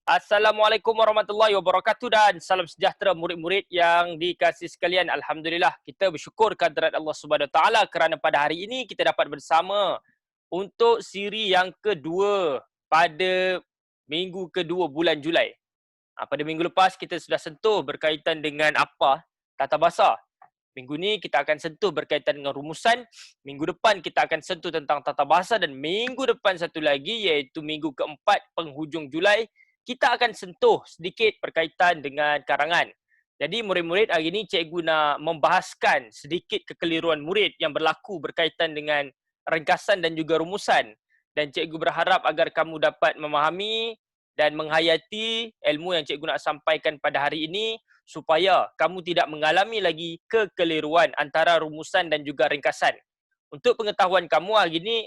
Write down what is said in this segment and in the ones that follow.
Assalamualaikum warahmatullahi wabarakatuh dan salam sejahtera murid-murid yang dikasihi sekalian. Alhamdulillah, kita bersyukur kehadirat Allah Subhanahu Wa Taala kerana pada hari ini kita dapat bersama untuk siri yang kedua pada minggu kedua bulan Julai. Pada minggu lepas kita sudah sentuh berkaitan dengan apa? Tata bahasa. Minggu ni kita akan sentuh berkaitan dengan rumusan. Minggu depan kita akan sentuh tentang tata bahasa dan minggu depan satu lagi iaitu minggu keempat penghujung Julai kita akan sentuh sedikit berkaitan dengan karangan. Jadi murid-murid hari ini cikgu nak membahaskan sedikit kekeliruan murid yang berlaku berkaitan dengan ringkasan dan juga rumusan. Dan cikgu berharap agar kamu dapat memahami dan menghayati ilmu yang cikgu nak sampaikan pada hari ini supaya kamu tidak mengalami lagi kekeliruan antara rumusan dan juga ringkasan. Untuk pengetahuan kamu hari ini,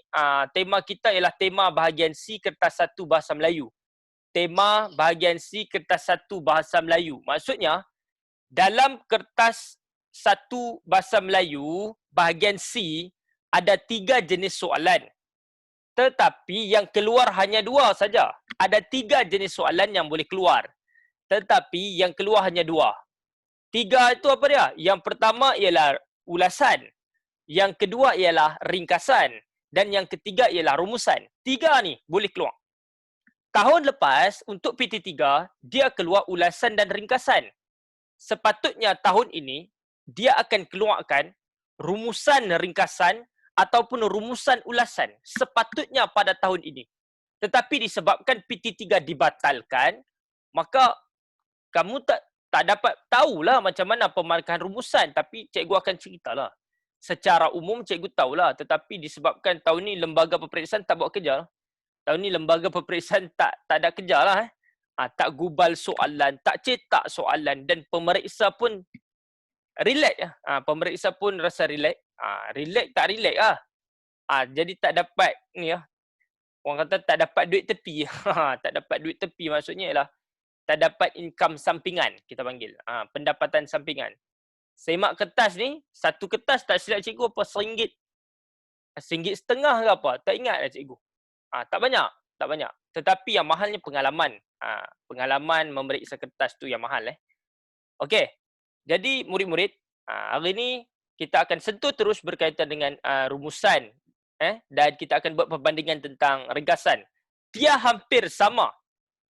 tema kita ialah tema bahagian C kertas 1 Bahasa Melayu. Tema bahagian C kertas 1 Bahasa Melayu. Maksudnya, dalam kertas 1 Bahasa Melayu, bahagian C, ada 3 jenis soalan. Tetapi yang keluar hanya 2 saja. Ada 3 jenis soalan yang boleh keluar. Tetapi yang keluar hanya 2. 3 itu apa dia? Yang pertama ialah ulasan. Yang kedua ialah ringkasan. Dan yang ketiga ialah rumusan. 3 ni boleh keluar. Tahun lepas, untuk PT3, dia keluar ulasan dan ringkasan. Sepatutnya tahun ini, dia akan keluarkan rumusan ringkasan ataupun rumusan ulasan. Sepatutnya pada tahun ini. Tetapi disebabkan PT3 dibatalkan, maka kamu tak dapat tahulah macam mana pemarkahan rumusan. Tapi cikgu akan ceritalah. Secara umum cikgu tahulah. Tetapi disebabkan tahun ni lembaga peperiksaan tak buat kerja. Tahun ni lembaga peperiksaan tak ada kerja lah. Tak gubal soalan, tak cetak soalan dan pemeriksa pun relax. Pemeriksa pun rasa relax. Relax tak relax lah. Jadi tak dapat ni lah. Orang kata tak dapat duit tepi. Tak dapat duit tepi maksudnya ialah tak dapat income sampingan kita panggil. Pendapatan sampingan. Semak kertas ni, satu kertas tak silap cikgu apa RM1. RM1.50 ke apa? Tak ingat lah cikgu. Tak banyak. Tetapi yang mahalnya pengalaman. Pengalaman memeriksa kertas tu yang mahal. Okey. Jadi murid-murid, hari ni kita akan sentuh terus berkaitan dengan rumusan. Dan kita akan buat perbandingan tentang ringkasan. Dia hampir sama.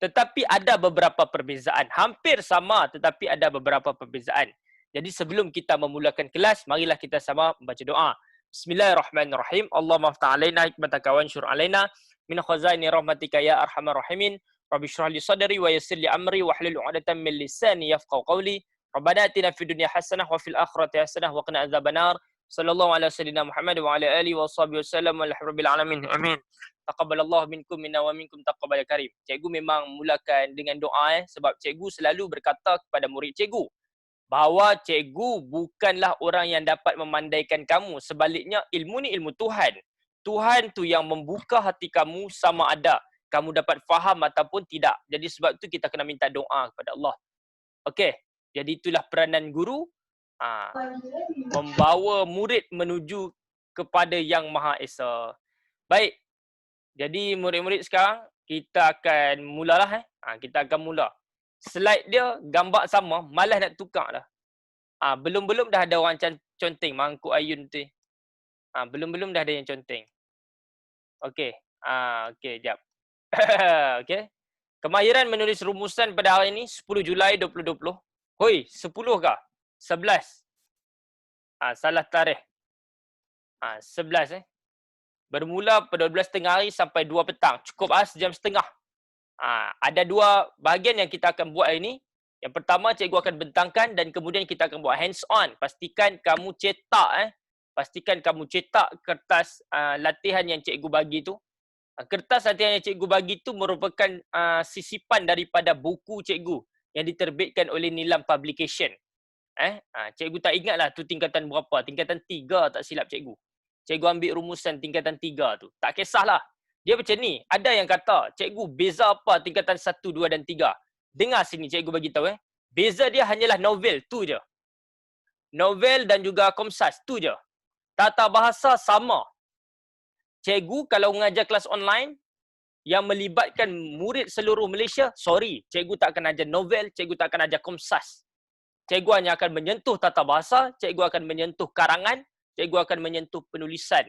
Tetapi ada beberapa perbezaan. Hampir sama tetapi ada beberapa perbezaan. Jadi sebelum kita memulakan kelas, marilah kita sama membaca doa. Bismillahirrahmanirrahim. Allahumma aftah alaina hikmataka wa anshur alaina min khazaini rahmatika ya arhamar rahimin. Rabbi shrah li sadri wa yassir li amri wa hlul 'uqdatam min lisani yafqahu qawli. Rabbana atina fid dunya hasanah wa fil akhirati hasanah wa qina adzabannar. Sallallahu ala sayyidina Muhammad wa ala alihi wa sahbihi wasallam walhamdulillahi alamin. Amin. Taqabbalallahu minkum minna wa minkum taqabbal karim. Cikgu memang mulakan dengan doa sebab cikgu selalu berkata kepada murid cikgu bahawa cikgu bukanlah orang yang dapat memandaikan kamu. Sebaliknya ilmu ni ilmu Tuhan. Tuhan tu yang membuka hati kamu sama ada kamu dapat faham ataupun tidak. Jadi sebab tu kita kena minta doa kepada Allah. Okey. Jadi itulah peranan guru. Membawa murid menuju kepada Yang Maha Esa. Baik. Jadi murid-murid sekarang kita akan mulalah. Kita akan mula. Slide dia gambar sama, malas nak tukar dah. Belum-belum dah ada orang conteng mangkuk ayun tu. Belum-belum dah ada yang conteng. Okey. Okey, jap. Okey. Kemahiran menulis rumusan pada hari ini 10 Julai 2020. Hoi, 10 kah? 11. Salah tarikh. 11 Bermula pada 12 tengah hari sampai 2 petang. Cukup sejam setengah. Ada 2 bahagian yang kita akan buat hari ini. Yang pertama, cikgu akan bentangkan dan kemudian kita akan buat hands on. Pastikan kamu cetak Pastikan kamu cetak kertas latihan yang cikgu bagi tu. Kertas latihan yang cikgu bagi tu merupakan sisipan daripada buku cikgu yang diterbitkan oleh Nilam Publication. Cikgu tak ingatlah tu tingkatan berapa. Tingkatan 3 tak silap cikgu. Cikgu ambil rumusan tingkatan 3 tu. Tak kisahlah. Dia macam ni. Ada yang kata, cikgu beza apa tingkatan 1, 2 dan 3? Dengar sini cikgu bagi tahu. Beza dia hanyalah novel, tu je. Novel dan juga komsas, tu je. Tata bahasa sama. Cikgu kalau mengajar kelas online, yang melibatkan murid seluruh Malaysia, sorry, cikgu tak akan ajar novel, cikgu tak akan ajar komsas. Cikgu hanya akan menyentuh tata bahasa, cikgu akan menyentuh karangan, cikgu akan menyentuh penulisan,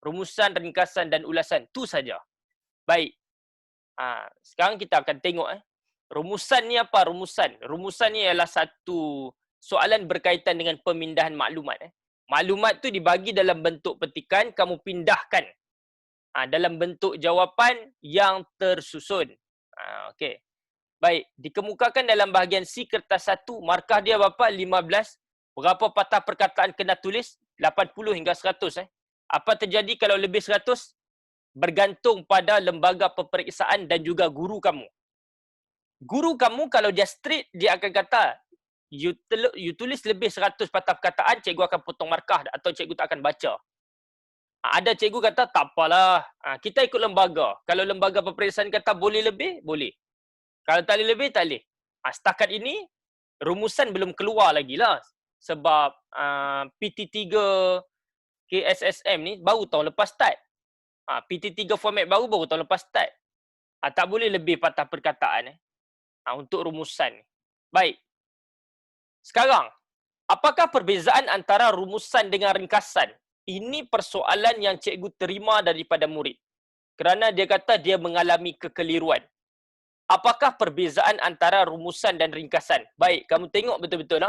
rumusan, ringkasan dan ulasan. Itu saja. Baik. Sekarang kita akan tengok rumusan ni apa rumusan? Rumusan ni ialah satu soalan berkaitan dengan pemindahan maklumat. Maklumat tu dibagi dalam bentuk petikan, kamu pindahkan dalam bentuk jawapan yang tersusun. Okey. Baik, dikemukakan dalam bahagian C kertas 1, markah dia berapa? 15. Berapa patah perkataan kena tulis? 80 hingga 100. Apa terjadi kalau lebih 100? Bergantung pada lembaga peperiksaan dan juga guru kamu. Guru kamu kalau dia strict, dia akan kata, you tulis lebih 100 patah perkataan, cikgu akan potong markah atau cikgu tak akan baca. Ada cikgu kata, tak apalah, kita ikut lembaga. Kalau lembaga peperiksaan kata boleh lebih, boleh. Kalau tak boleh lebih, tak boleh. Setakat ini, rumusan belum keluar lagi lah. Sebab PT3 KSSM ni baru tahun lepas start. PT3 format baru tahun lepas start. Tak boleh lebih patah perkataan untuk rumusan. Baik. Sekarang, apakah perbezaan antara rumusan dengan ringkasan? Ini persoalan yang cikgu terima daripada murid. Kerana dia kata dia mengalami kekeliruan. Apakah perbezaan antara rumusan dan ringkasan? Baik, kamu tengok betul-betul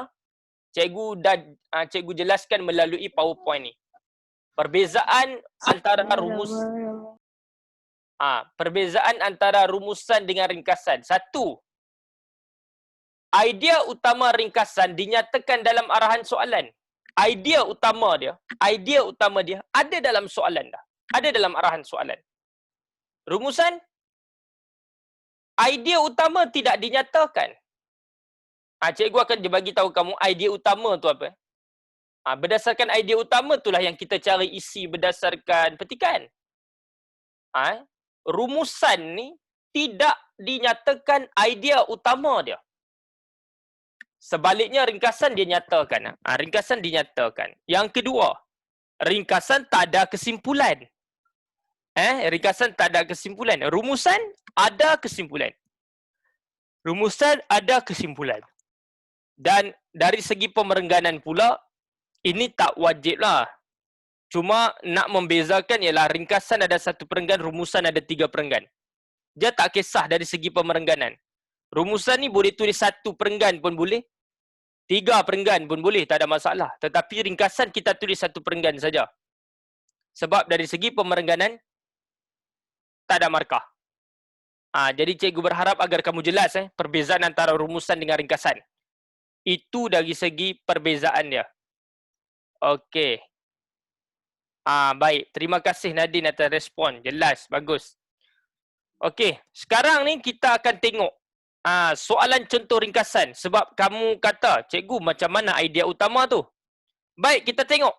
cikgu jelaskan melalui PowerPoint ni. Perbezaan antara perbezaan antara rumusan dengan ringkasan. Satu, idea utama ringkasan dinyatakan dalam arahan soalan. Idea utama dia ada dalam soalan dah. Ada dalam arahan soalan. Rumusan, idea utama tidak dinyatakan. Cikgu akan bagi tahu kamu idea utama tu apa. Berdasarkan idea utama itulah yang kita cari isi berdasarkan petikan. Rumusan ni tidak dinyatakan idea utama dia. Sebaliknya ringkasan dia nyatakan. Ringkasan dinyatakan. Yang kedua, ringkasan tak ada kesimpulan. Ringkasan tak ada kesimpulan. Rumusan ada kesimpulan. Rumusan ada kesimpulan. Dan dari segi pemerengganan pula, ini tak wajib lah. Cuma nak membezakan ialah ringkasan ada 1 perenggan, rumusan ada 3 perenggan. Dia tak kisah dari segi pemerengganan. Rumusan ni boleh tulis 1 perenggan pun boleh. 3 perenggan pun boleh, tak ada masalah. Tetapi ringkasan kita tulis 1 perenggan saja. Sebab dari segi pemerengganan, tak ada markah. Jadi cikgu berharap agar kamu jelas perbezaan antara rumusan dengan ringkasan. Itu dari segi perbezaan dia. Okey. Baik. Terima kasih Nadine atas respon. Jelas. Bagus. Okey. Sekarang ni kita akan tengok soalan contoh ringkasan. Sebab kamu kata, cikgu macam mana idea utama tu? Baik, kita tengok.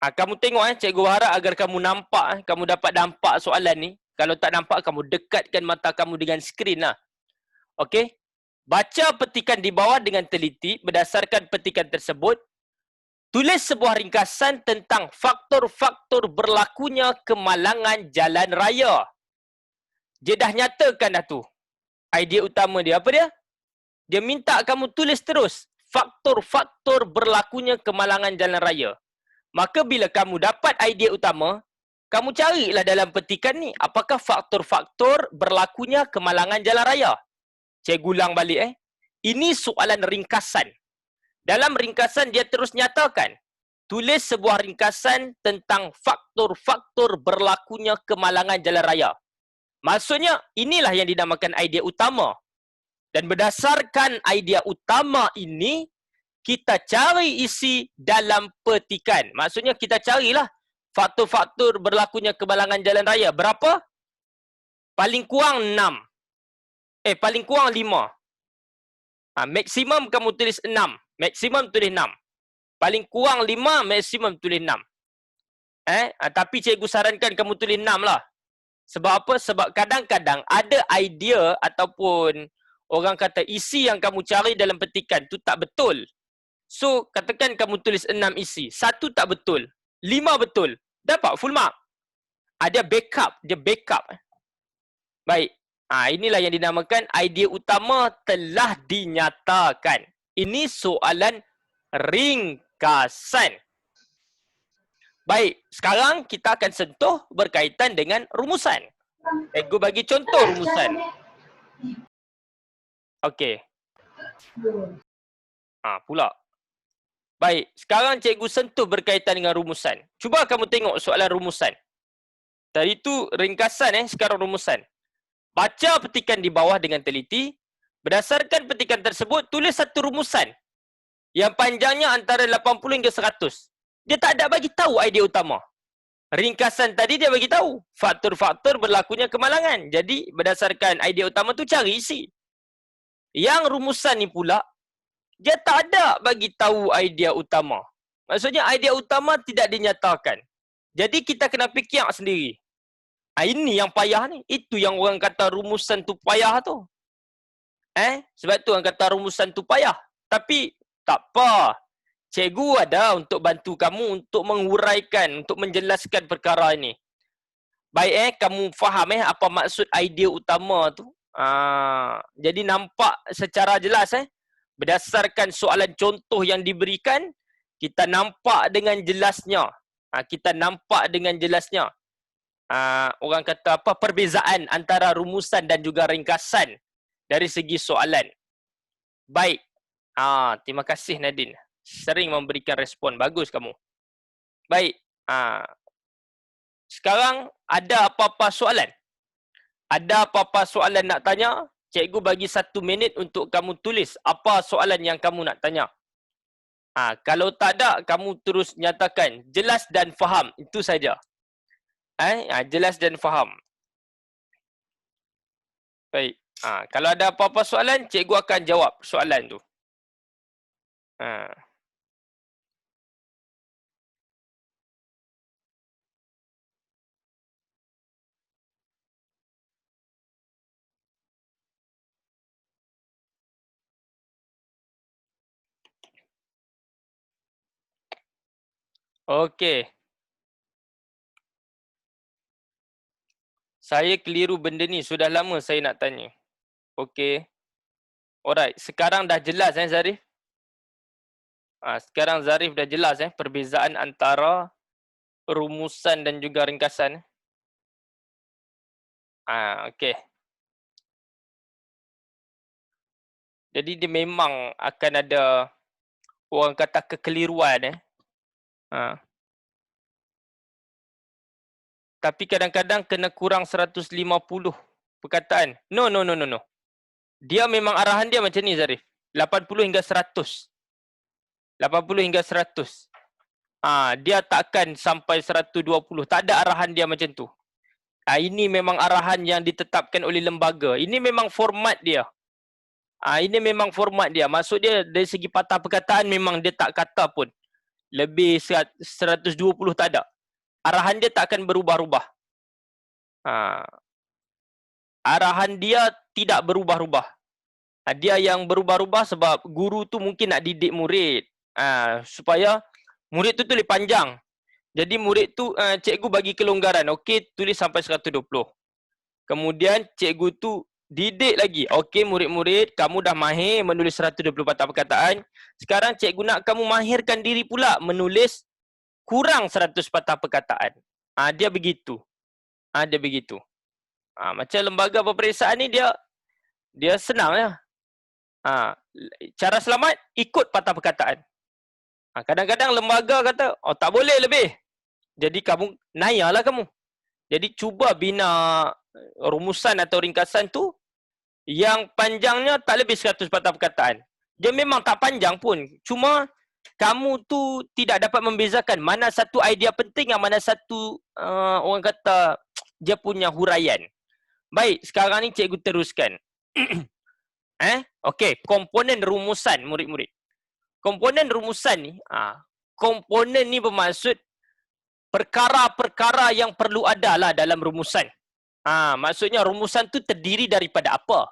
Kamu tengok cikgu harap agar kamu nampak, kamu dapat nampak soalan ni. Kalau tak nampak, kamu dekatkan mata kamu dengan skrin lah. Okey. Baca petikan di bawah dengan teliti. Berdasarkan petikan tersebut, tulis sebuah ringkasan tentang faktor-faktor berlakunya kemalangan jalan raya. Dia dah nyatakan dah tu. Idea utama dia apa dia? Dia minta kamu tulis terus faktor-faktor berlakunya kemalangan jalan raya. Maka bila kamu dapat idea utama, kamu carilah dalam petikan ni apakah faktor-faktor berlakunya kemalangan jalan raya. Cikgu ulang balik Ini soalan ringkasan. Dalam ringkasan dia terus nyatakan, tulis sebuah ringkasan tentang faktor-faktor berlakunya kemalangan jalan raya. Maksudnya, inilah yang dinamakan idea utama. Dan berdasarkan idea utama ini, kita cari isi dalam petikan. Maksudnya, kita carilah faktor-faktor berlakunya kemalangan jalan raya. Berapa? Paling kurang 6. Paling kurang 5. Maksimum kamu tulis 6. Maksimum tulis 6. Paling kurang 5, maksimum tulis 6. Tapi cikgu sarankan kamu tulis 6 lah. Sebab apa? Sebab kadang-kadang ada idea ataupun orang kata isi yang kamu cari dalam petikan tu tak betul. So, katakan kamu tulis 6 isi. 1 tak betul. 5 betul. Dapat full mark. Dia backup. Baik. Inilah yang dinamakan idea utama telah dinyatakan. Ini soalan ringkasan. Baik, sekarang kita akan sentuh berkaitan dengan rumusan. Cikgu bagi contoh rumusan. Okey. Pula. Baik, sekarang cikgu sentuh berkaitan dengan rumusan. Cuba kamu tengok soalan rumusan. Tadi tu ringkasan, sekarang rumusan. Baca petikan di bawah dengan teliti. Berdasarkan petikan tersebut, tulis satu rumusan yang panjangnya antara 80 hingga 100. Dia tak ada bagi tahu idea utama. Ringkasan tadi dia bagi tahu faktor-faktor berlakunya kemalangan. Jadi berdasarkan idea utama tu cari isi. Yang rumusan ni pula dia tak ada bagi tahu idea utama. Maksudnya idea utama tidak dinyatakan. Jadi kita kena fikir sendiri. Ini yang payah ni. Itu yang orang kata rumusan tu payah tu. Sebab tu orang kata rumusan tu payah. Tapi tak apa. Cikgu ada untuk bantu kamu untuk menguraikan, untuk menjelaskan perkara ini. Baik kamu faham apa maksud idea utama tu. Jadi nampak secara jelas berdasarkan soalan contoh yang diberikan, kita nampak dengan jelasnya. Kita nampak dengan jelasnya. Orang kata apa, perbezaan antara rumusan dan juga ringkasan dari segi soalan. Baik. Terima kasih Nadine. Sering memberikan respon. Bagus kamu. Baik. Sekarang ada apa-apa soalan? Ada apa-apa soalan nak tanya? Cikgu bagi 1 minit untuk kamu tulis apa soalan yang kamu nak tanya. Kalau tak ada, kamu terus nyatakan jelas dan faham. Itu saja. Jelas dan faham. Baik. Kalau ada apa-apa soalan, cikgu akan jawab soalan tu. Okey. Saya keliru benda ni. Sudah lama saya nak tanya. Okey. Alright. Sekarang dah jelas Zarif? Sekarang Zarif dah jelas perbezaan antara rumusan dan juga ringkasan. Okey. Jadi dia memang akan ada orang kata kekeliruan Tapi kadang-kadang kena kurang 150 perkataan. No. Dia memang arahan dia macam ni Zarif. 80 hingga 100. 80 hingga 100. Dia takkan sampai 120. Tak ada arahan dia macam tu. Ini memang arahan yang ditetapkan oleh lembaga. Ini memang format dia. Ini memang format dia. Maksud dia dari segi patah perkataan memang dia tak kata pun. Lebih 120 tak ada. Arahan dia tak akan berubah-ubah. Arahan dia tidak berubah-ubah. Dia yang berubah-ubah sebab guru tu mungkin nak didik murid. Supaya murid tu tulis panjang. Jadi murid tu cikgu bagi kelonggaran. Okey, tulis sampai 120. Kemudian cikgu tu didik lagi. Okey murid-murid, kamu dah mahir menulis 120 patah perkataan. Sekarang cikgu nak kamu mahirkan diri pula menulis kurang 100 patah perkataan. Dia begitu. Dia begitu. Macam lembaga peperiksaan ni dia senang ya. Cara selamat, ikut patah perkataan. Kadang-kadang lembaga kata, tak boleh lebih. Jadi kamu, nayalah kamu. Jadi cuba bina rumusan atau ringkasan tu yang panjangnya tak lebih 100 patah perkataan. Dia memang tak panjang pun. Cuma kamu tu tidak dapat membezakan mana satu idea penting yang mana satu orang kata dia punya huraian. Baik, sekarang ni cikgu teruskan. Okey, komponen rumusan murid-murid. Komponen rumusan ni, komponen ni bermaksud perkara-perkara yang perlu ada lah dalam rumusan. Maksudnya rumusan tu terdiri daripada apa?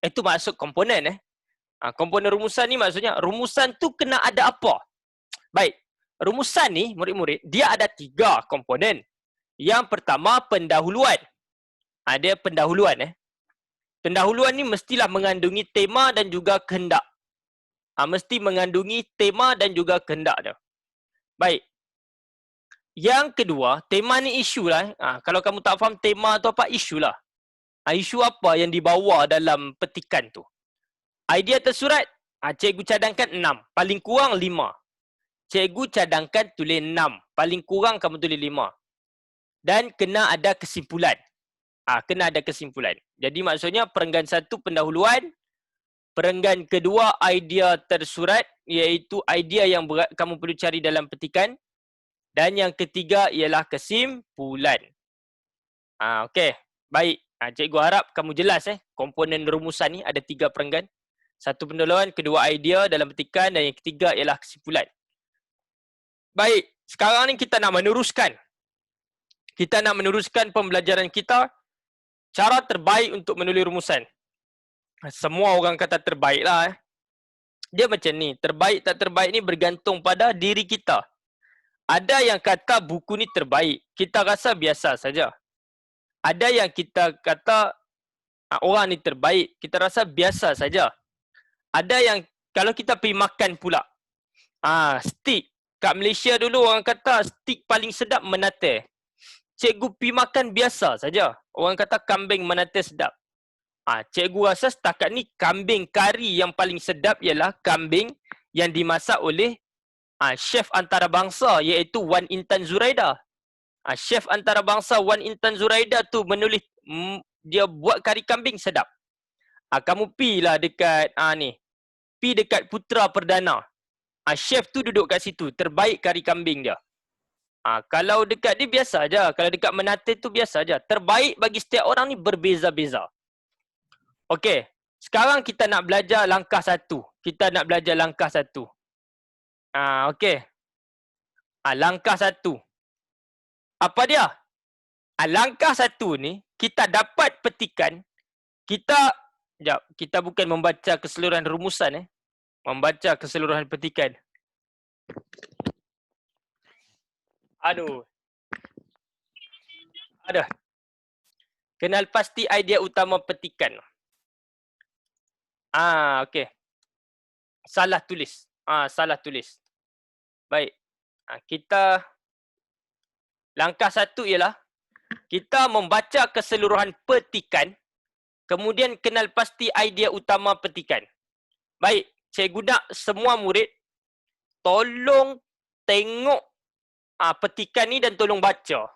Itu maksud komponen. Komponen rumusan ni maksudnya rumusan tu kena ada apa? Baik, rumusan ni murid-murid dia ada 3 komponen. Yang pertama pendahuluan. Dia pendahuluan. Pendahuluan ni mestilah mengandungi tema dan juga kehendak. Mesti mengandungi tema dan juga kehendak dia. Baik. Yang kedua, tema ni isu lah. Kalau kamu tak faham tema tu apa, isu lah. Isu apa yang dibawa dalam petikan tu. Idea tersurat, cikgu cadangkan 6. Paling kurang 5. Cikgu cadangkan tulis 6. Paling kurang kamu tulis 5. Dan kena ada kesimpulan. Kena ada kesimpulan. Jadi maksudnya perenggan 1 pendahuluan. Perenggan kedua idea tersurat, iaitu idea yang kamu perlu cari dalam petikan. Dan yang ketiga ialah kesimpulan. Okey. Baik. Cikgu harap kamu jelas komponen rumusan ni ada 3 perenggan. 1 pendahuluan, kedua idea dalam petikan dan yang ketiga ialah kesimpulan. Baik. Sekarang ni kita nak meneruskan. Kita nak meneruskan pembelajaran kita cara terbaik untuk menulis rumusan. Semua orang kata terbaik lah. Dia macam ni. Terbaik tak terbaik ni bergantung pada diri kita. Ada yang kata buku ni terbaik. Kita rasa biasa saja. Ada yang kita kata orang ni terbaik. Kita rasa biasa saja. Ada yang kalau kita pergi makan pula. Steak. Kat Malaysia dulu orang kata steak paling sedap Menate. Cikgu pergi makan biasa saja. Orang kata kambing Menate sedap. Cikgu rasa setakat ni kambing kari yang paling sedap ialah kambing yang dimasak oleh chef antarabangsa iaitu Wan Intan Zuraida. Chef antarabangsa Wan Intan Zuraida tu menulis dia buat kari kambing sedap. Kamu pilah dekat ni. Pi dekat Putra Perdana. Chef tu duduk kat situ, terbaik kari kambing dia. Kalau dekat dia biasa aja, kalau dekat Menate tu biasa aja. Terbaik bagi setiap orang ni berbeza-beza. Okey, sekarang kita nak belajar langkah 1. Kita nak belajar langkah 1. Okey. Langkah 1. Apa dia? Langkah 1 ni, kita dapat petikan, kita bukan membaca keseluruhan rumusan membaca keseluruhan petikan. Aduh. Kenal pasti idea utama petikan. Okey. Salah tulis. Salah tulis. Baik. Kita langkah 1 ialah kita membaca keseluruhan petikan, kemudian kenal pasti idea utama petikan. Baik, cikgu nak semua murid tolong tengok petikan ni dan tolong baca.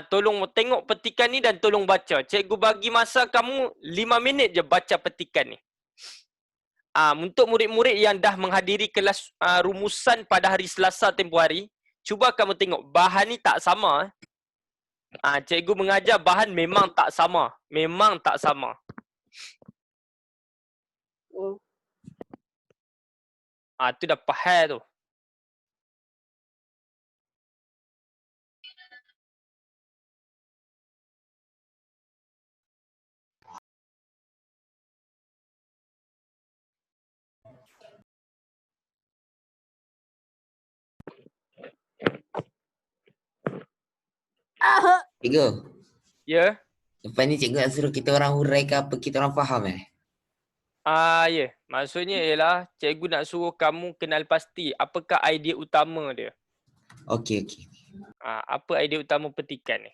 Tolong tengok petikan ni dan tolong baca. Cikgu bagi masa kamu 5 minit je baca petikan ni. Untuk murid-murid yang dah menghadiri kelas rumusan pada hari Selasa tempoh hari, cuba kamu tengok bahan ni tak sama. Cikgu mengajar bahan memang tak sama. Memang tak sama. Tu dah pahal tu. Cikgu. Ya. Lepas ni cikgu nak suruh kita orang hurai ke apa kita orang faham Ya. Maksudnya ialah cikgu nak suruh kamu kenal pasti apakah idea utama dia. Okey. Apa idea utama petikan ni?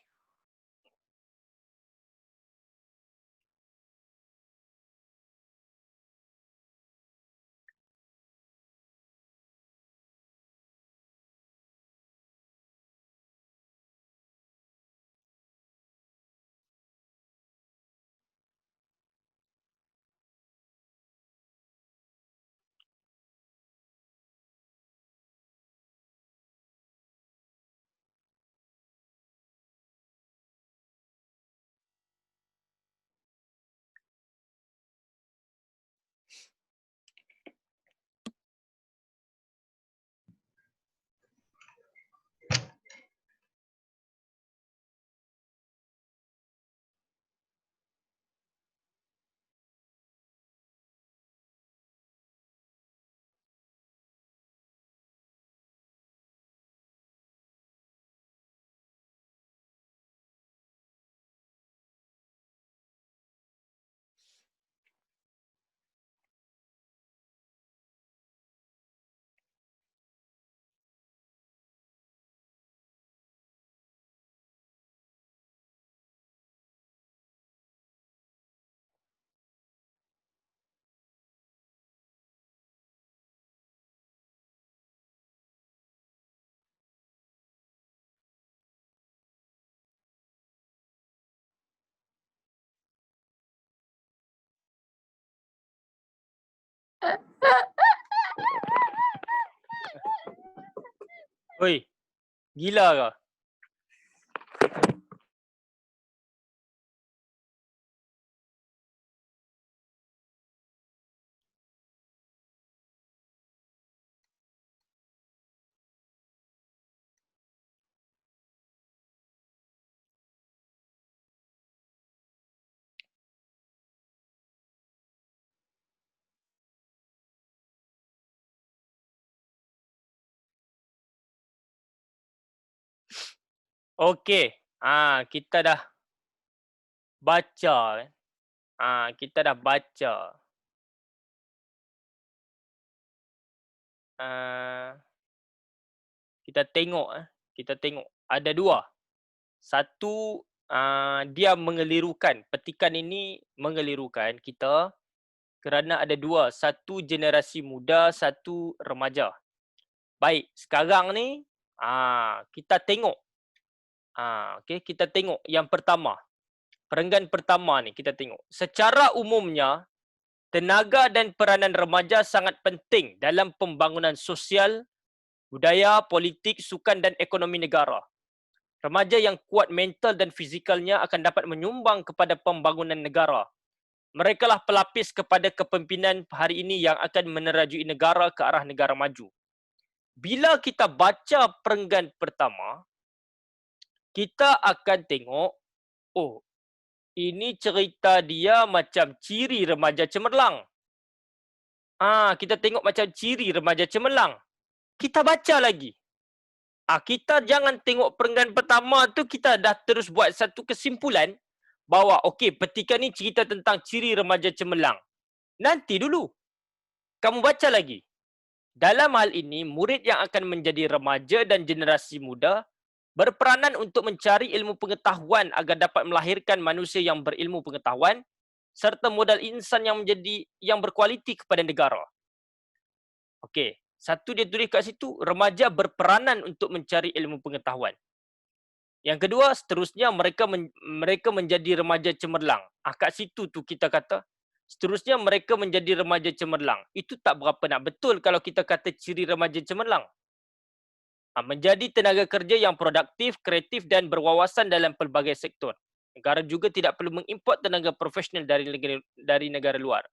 Oi, gila kau. Okey. Kita dah baca kan. Kita dah baca. Ah, kita tengok kita tengok ada dua. Satu, dia mengelirukan. Petikan ini mengelirukan kita kerana ada dua. Satu generasi muda, satu remaja. Baik, sekarang ni kita tengok. Okey, kita tengok yang pertama. Perenggan pertama ni kita tengok. Secara umumnya, tenaga dan peranan remaja sangat penting dalam pembangunan sosial, budaya, politik, sukan dan ekonomi negara. Remaja yang kuat mental dan fizikalnya akan dapat menyumbang kepada pembangunan negara. Merekalah pelapis kepada kepimpinan hari ini yang akan menerajui negara ke arah negara maju. Bila kita baca perenggan pertama, kita akan tengok, oh, ini cerita dia macam ciri remaja cemerlang. Kita tengok macam ciri remaja cemerlang. Kita baca lagi. Kita jangan tengok perenggan pertama tu kita dah terus buat satu kesimpulan bahawa okey, petikan ni cerita tentang ciri remaja cemerlang. Nanti dulu. Kamu baca lagi. Dalam hal ini, murid yang akan menjadi remaja dan generasi muda berperanan untuk mencari ilmu pengetahuan agar dapat melahirkan manusia yang berilmu pengetahuan serta modal insan yang berkualiti kepada negara. Okey, satu dia tulis kat situ, remaja berperanan untuk mencari ilmu pengetahuan. Yang kedua, seterusnya mereka menjadi remaja cemerlang. Kat situ tu kita kata, seterusnya mereka menjadi remaja cemerlang. Itu tak berapa nak betul kalau kita kata ciri remaja cemerlang. Menjadi tenaga kerja yang produktif, kreatif dan berwawasan dalam pelbagai sektor. Negara juga tidak perlu mengimport tenaga profesional dari negara luar.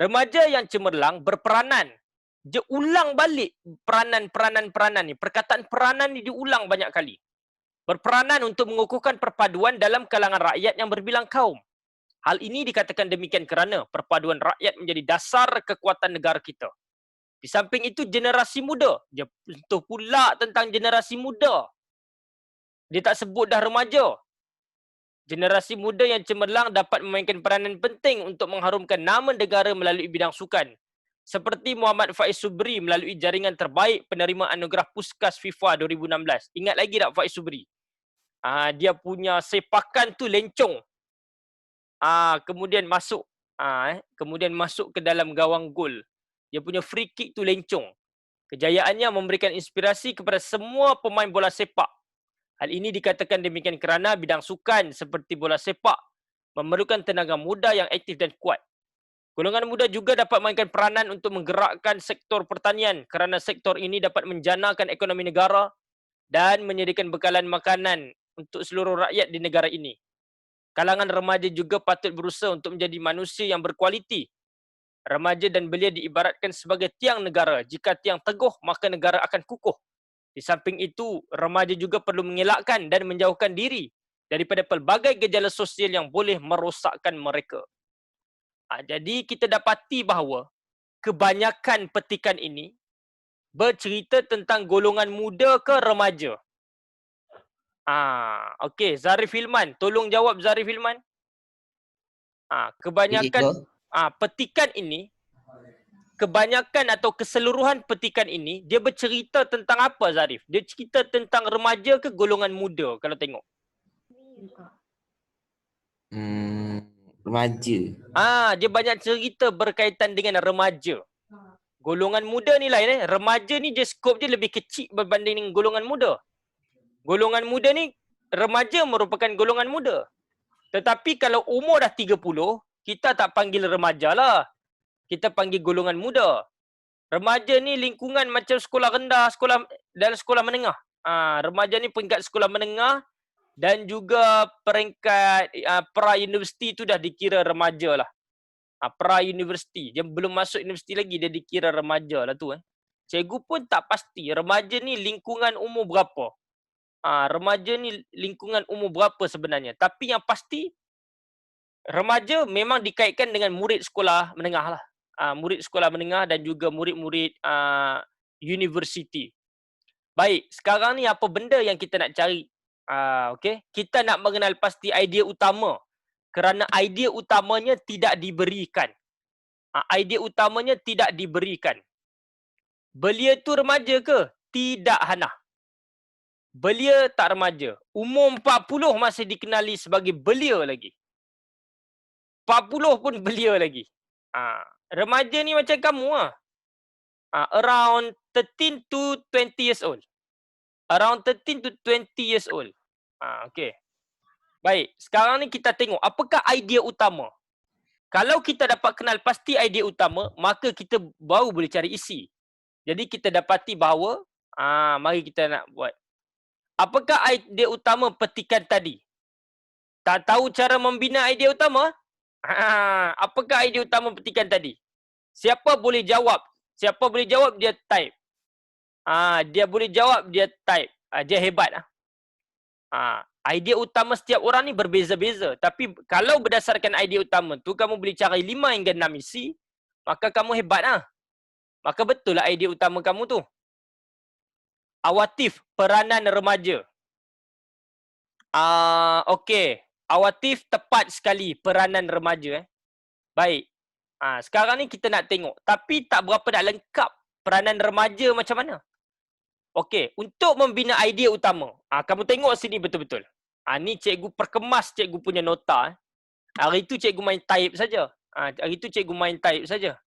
Remaja yang cemerlang berperanan. Dia ulang balik peranan ni. Perkataan peranan ni diulang banyak kali. Berperanan untuk mengukuhkan perpaduan dalam kalangan rakyat yang berbilang kaum. Hal ini dikatakan demikian kerana perpaduan rakyat menjadi dasar kekuatan negara kita. Di samping itu, generasi muda. Dia sentuh pula tentang generasi muda. Dia tak sebut dah remaja. Generasi muda yang cemerlang dapat memainkan peranan penting untuk mengharumkan nama negara melalui bidang sukan. Seperti Muhammad Faiz Subri melalui jaringan terbaik penerima anugerah Puskas FIFA 2016. Ingat lagi tak Faiz Subri? Dia punya sepakan tu lencong. Kemudian masuk ke dalam gawang gol. Dia punya free kick tu lencong. Kejayaannya memberikan inspirasi kepada semua pemain bola sepak. Hal ini dikatakan demikian kerana bidang sukan seperti bola sepak memerlukan tenaga muda yang aktif dan kuat. Golongan muda juga dapat mainkan peranan untuk menggerakkan sektor pertanian kerana sektor ini dapat menjanakan ekonomi negara dan menyediakan bekalan makanan untuk seluruh rakyat di negara ini. Kalangan remaja juga patut berusaha untuk menjadi manusia yang berkualiti. Remaja dan belia diibaratkan sebagai tiang negara. Jika tiang teguh, maka negara akan kukuh. Di samping itu, remaja juga perlu mengelakkan dan menjauhkan diri daripada pelbagai gejala sosial yang boleh merosakkan mereka. Jadi kita dapati bahawa kebanyakan petikan ini bercerita tentang golongan muda ke remaja. Okey, Zarif Hilman. Tolong jawab Zarif Hilman. Kebanyakan petikan ini, kebanyakan atau keseluruhan petikan ini, dia bercerita tentang apa Zarif? Dia cerita tentang remaja ke golongan muda kalau tengok? Remaja. Dia banyak cerita berkaitan dengan remaja. Golongan muda ni lain. Remaja ni dia skop dia lebih kecil berbanding dengan golongan muda. Golongan muda ni, remaja merupakan golongan muda. Tetapi kalau umur dah 30, kita tak panggil remaja lah. kita panggil golongan muda. Remaja ni lingkungan macam sekolah rendah, dalam sekolah menengah. Remaja ni peringkat sekolah menengah dan juga peringkat pra-universiti tu dah dikira remaja lah. Pra-universiti. Dia belum masuk universiti lagi, dia dikira remaja lah tu. Cikgu pun tak pasti remaja ni lingkungan umur berapa. Remaja ni lingkungan umur berapa sebenarnya. Tapi yang pasti, remaja memang dikaitkan dengan murid sekolah menengah lah. Murid sekolah menengah dan juga murid-murid universiti. Baik, sekarang ni apa benda yang kita nak cari? Okay? Kita nak mengenal pasti idea utama. Kerana idea utamanya tidak diberikan. Idea utamanya tidak diberikan. Belia tu remaja ke? Tidak, Hana. Belia tak remaja. Umur 40 masih dikenali sebagai belia lagi. 40 pun belia lagi. Remaja ni macam kamu lah. Around 13 to 20 years old. Around 13 to 20 years old. Okay. Baik, sekarang ni kita tengok apakah idea utama. Kalau kita dapat kenal pasti idea utama, maka kita baru boleh cari isi. Jadi kita dapati bahawa, mari kita nak buat. Apakah idea utama petikan tadi? Tak tahu cara membina idea utama? Apakah idea utama petikan tadi? Siapa boleh jawab? Siapa boleh jawab, dia type. Dia boleh jawab, dia type. Dia hebat. Idea utama setiap orang ni berbeza-beza. Tapi kalau berdasarkan idea utama tu, kamu boleh cari 5 hingga 6 isi, maka kamu hebat lah. Maka betul lah idea utama kamu tu. Awatif, peranan remaja. Okey. Awatif tepat sekali peranan remaja. Baik. Sekarang ni kita nak tengok. Tapi tak berapa nak lengkap peranan remaja macam mana. Okey. Untuk membina idea utama. Kamu tengok sini betul-betul. Ni cikgu perkemas cikgu punya nota. Hari tu cikgu main type saja. Hari tu cikgu main type saja.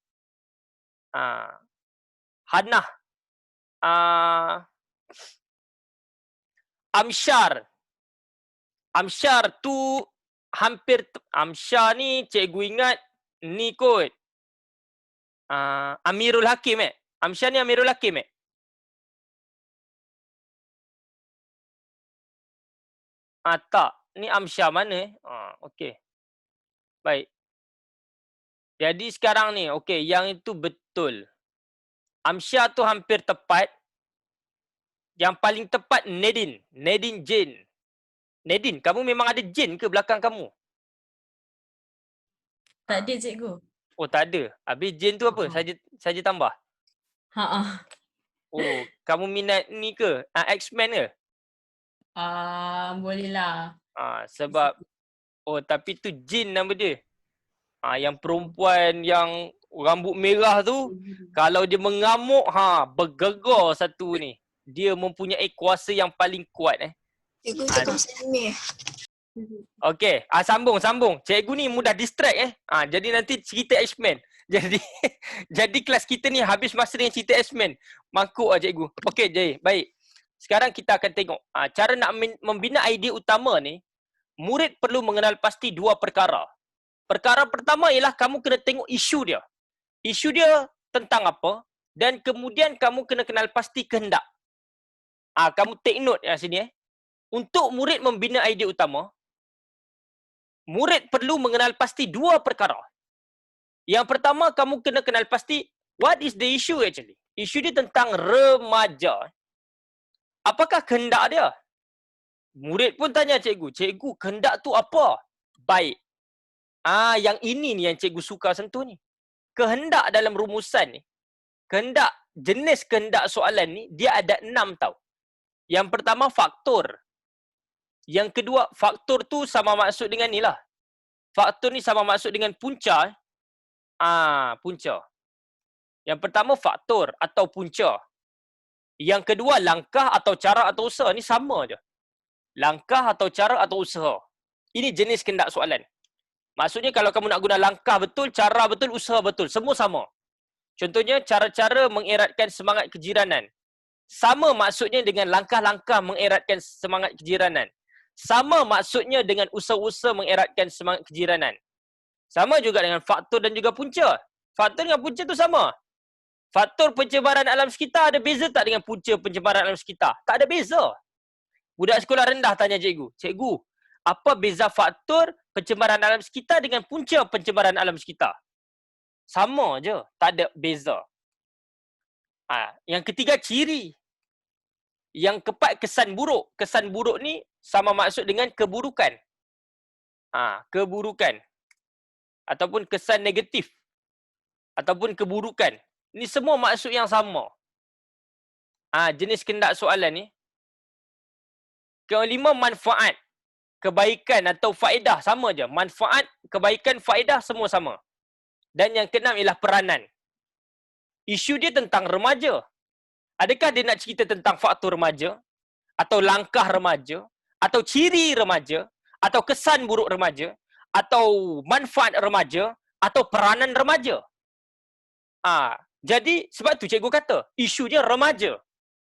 Hanah. Amsyar. Amsyar tu hampir Amsyar ni cikgu ingat ni kot. Amirul Hakim Amsyar ni Amirul Hakim tak. Ni Amsyar mana okey. Baik. Jadi sekarang ni okey, yang itu betul. Amsyar tu hampir tepat. Yang paling tepat Nadine. Nadine Jane. Nadine, kamu memang ada Jane ke belakang kamu? Tak ada, cikgu. Oh, tak ada. Habis Jane tu apa? Saja tambah? Oh, kamu minat ni ke? X-Men ke? Boleh lah. Sebab, tapi tu Jane nama dia. Yang perempuan yang rambut merah tu, kalau dia mengamuk, bergegar satu ni. Dia mempunyai kuasa yang paling kuat Cikgu cakap pasal ni. Okey, sambung. Cikgu ni mudah distract jadi nanti cerita X-Men. Jadi kelas kita ni habis masa dengan cerita X-Men. Mangkuk cikgu. Okey, jadi baik. Sekarang kita akan tengok cara nak membina idea utama ni, murid perlu mengenal pasti 2 perkara. Perkara pertama ialah kamu kena tengok isu dia. Isu dia tentang apa, dan kemudian kamu kena kenal pasti kehendak. Kamu take note sini Untuk murid membina idea utama, murid perlu mengenal pasti 2 perkara. Yang pertama, kamu kena kenal pasti what is the issue actually. Isu dia tentang remaja. Apakah kehendak dia? Murid pun tanya cikgu, cikgu kehendak tu apa? Baik. Yang ini ni yang cikgu suka sentuh ni. Kehendak dalam rumusan ni, jenis kehendak soalan ni, dia ada 6 tau. Yang pertama, faktor. Yang kedua, faktor tu sama maksud dengan ni lah. Faktor ni sama maksud dengan punca. Punca. Yang pertama, faktor atau punca. Yang kedua, langkah atau cara atau usaha. Ni sama je. Langkah atau cara atau usaha. Ini jenis kehendak soalan. Maksudnya kalau kamu nak guna langkah betul, cara betul, usaha betul. Semua sama. Contohnya, cara-cara mengeratkan semangat kejiranan. Sama maksudnya dengan langkah-langkah mengeratkan semangat kejiranan. Sama maksudnya dengan usaha-usaha mengeratkan semangat kejiranan. Sama juga dengan faktor dan juga punca. Faktor dengan punca tu sama. Faktor pencemaran alam sekitar ada beza tak dengan punca pencemaran alam sekitar? Tak ada beza. Budak sekolah rendah tanya cikgu, cikgu, apa beza faktor pencemaran alam sekitar dengan punca pencemaran alam sekitar? Sama je, tak ada beza. Yang ketiga, ciri. Yang keempat, kesan buruk. Kesan buruk ni sama maksud dengan keburukan. Keburukan. Ataupun kesan negatif. Ataupun keburukan. Ini semua maksud yang sama. Jenis kendak soalan ni. Kelima, manfaat. Kebaikan atau faedah sama je. Manfaat, kebaikan, faedah semua sama. Dan yang keenam ialah peranan. Isu dia tentang remaja. Adakah dia nak cerita tentang faktor remaja? Atau langkah remaja? Atau ciri remaja? Atau kesan buruk remaja? Atau manfaat remaja? Atau peranan remaja? Jadi sebab tu cikgu kata, isu dia remaja.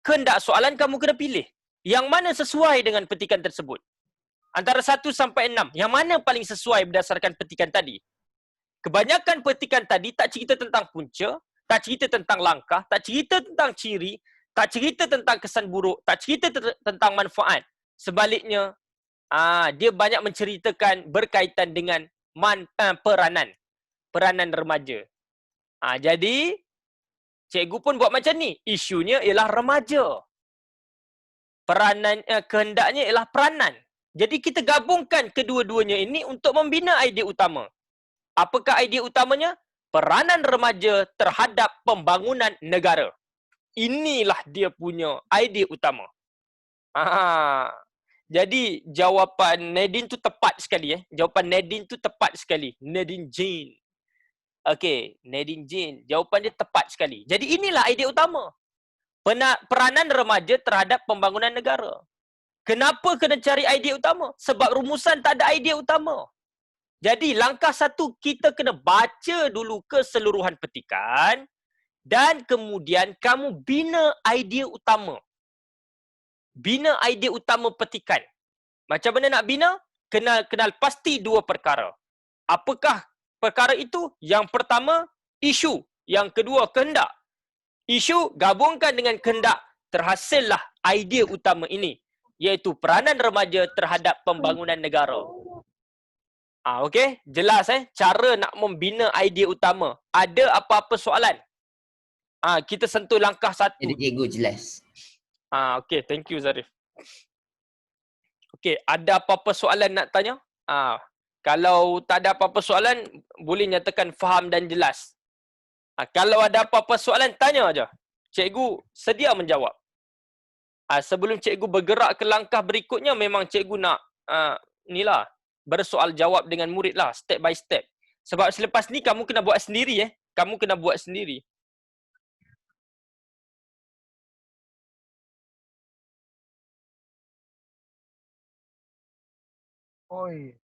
Kehendak soalan kamu kena pilih. Yang mana sesuai dengan petikan tersebut? Antara 1 sampai 6. Yang mana paling sesuai berdasarkan petikan tadi? Kebanyakan petikan tadi tak cerita tentang punca, tak cerita tentang langkah, tak cerita tentang ciri, tak cerita tentang kesan buruk, tak cerita tentang manfaat. Sebaliknya, dia banyak menceritakan berkaitan dengan peranan remaja. Jadi, cikgu pun buat macam ni. Isunya ialah remaja. Kehendaknya ialah peranan. Jadi kita gabungkan kedua-duanya ini untuk membina idea utama. Apakah idea utamanya? Peranan remaja terhadap pembangunan negara. Inilah dia punya idea utama. Jadi jawapan Nadine tu tepat sekali. Jawapan Nadine tu tepat sekali. Nadine Jane. Okey, Nadine Jane. Jawapan dia tepat sekali. Jadi inilah idea utama. Peranan remaja terhadap pembangunan negara. Kenapa kena cari idea utama? Sebab rumusan tak ada idea utama. Jadi langkah 1, kita kena baca dulu keseluruhan petikan dan kemudian kamu bina idea utama. Bina idea utama petikan. Macam mana nak bina? Kenal pasti 2 perkara. Apakah perkara itu? Yang pertama, isu. Yang kedua, kehendak. Isu gabungkan dengan kehendak, terhasillah idea utama ini, iaitu peranan remaja terhadap pembangunan negara. Okey, jelas cara nak membina idea utama. Ada apa-apa soalan? Kita sentuh langkah 1. Jadi cikgu jelas. Okey, thank you Zarif. Okey, ada apa-apa soalan nak tanya? Kalau tak ada apa-apa soalan, boleh nyatakan faham dan jelas. Kalau ada apa-apa soalan, tanya aja. Cikgu sedia menjawab. Sebelum cikgu bergerak ke langkah berikutnya, memang cikgu nak bersoal jawab dengan murid lah, step by step. Sebab selepas ni kamu kena buat sendiri. Kamu kena buat sendiri. Oi.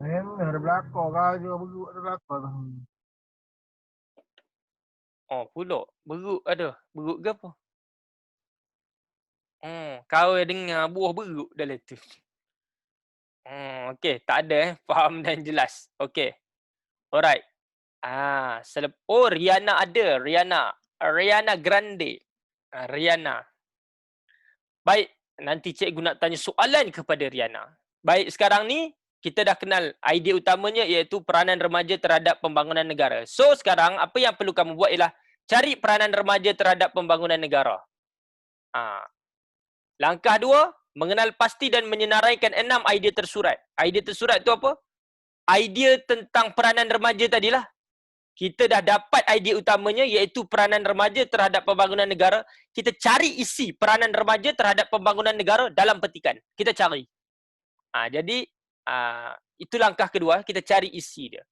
Ada belakang kau juga beruk ada belakang. Pula. Beruk ada. Beruk ke apa? Kau dengar buah beruk dalam tu. Okey, tak ada faham dan jelas. Okey. Alright. Rihanna ada. Rihanna Grande. Rihanna. Baik, nanti cikgu nak tanya soalan kepada Rihanna. Baik, sekarang ni kita dah kenal idea utamanya iaitu peranan remaja terhadap pembangunan negara. So, sekarang apa yang perlu kamu buat ialah cari peranan remaja terhadap pembangunan negara. Langkah 2, mengenal pasti dan menyenaraikan 6 idea tersurat. Idea tersurat tu apa? Idea tentang peranan remaja tadilah. Kita dah dapat idea utamanya iaitu peranan remaja terhadap pembangunan negara. Kita cari isi peranan remaja terhadap pembangunan negara dalam petikan. Kita cari. Jadi, itu langkah kedua, kita cari isi dia.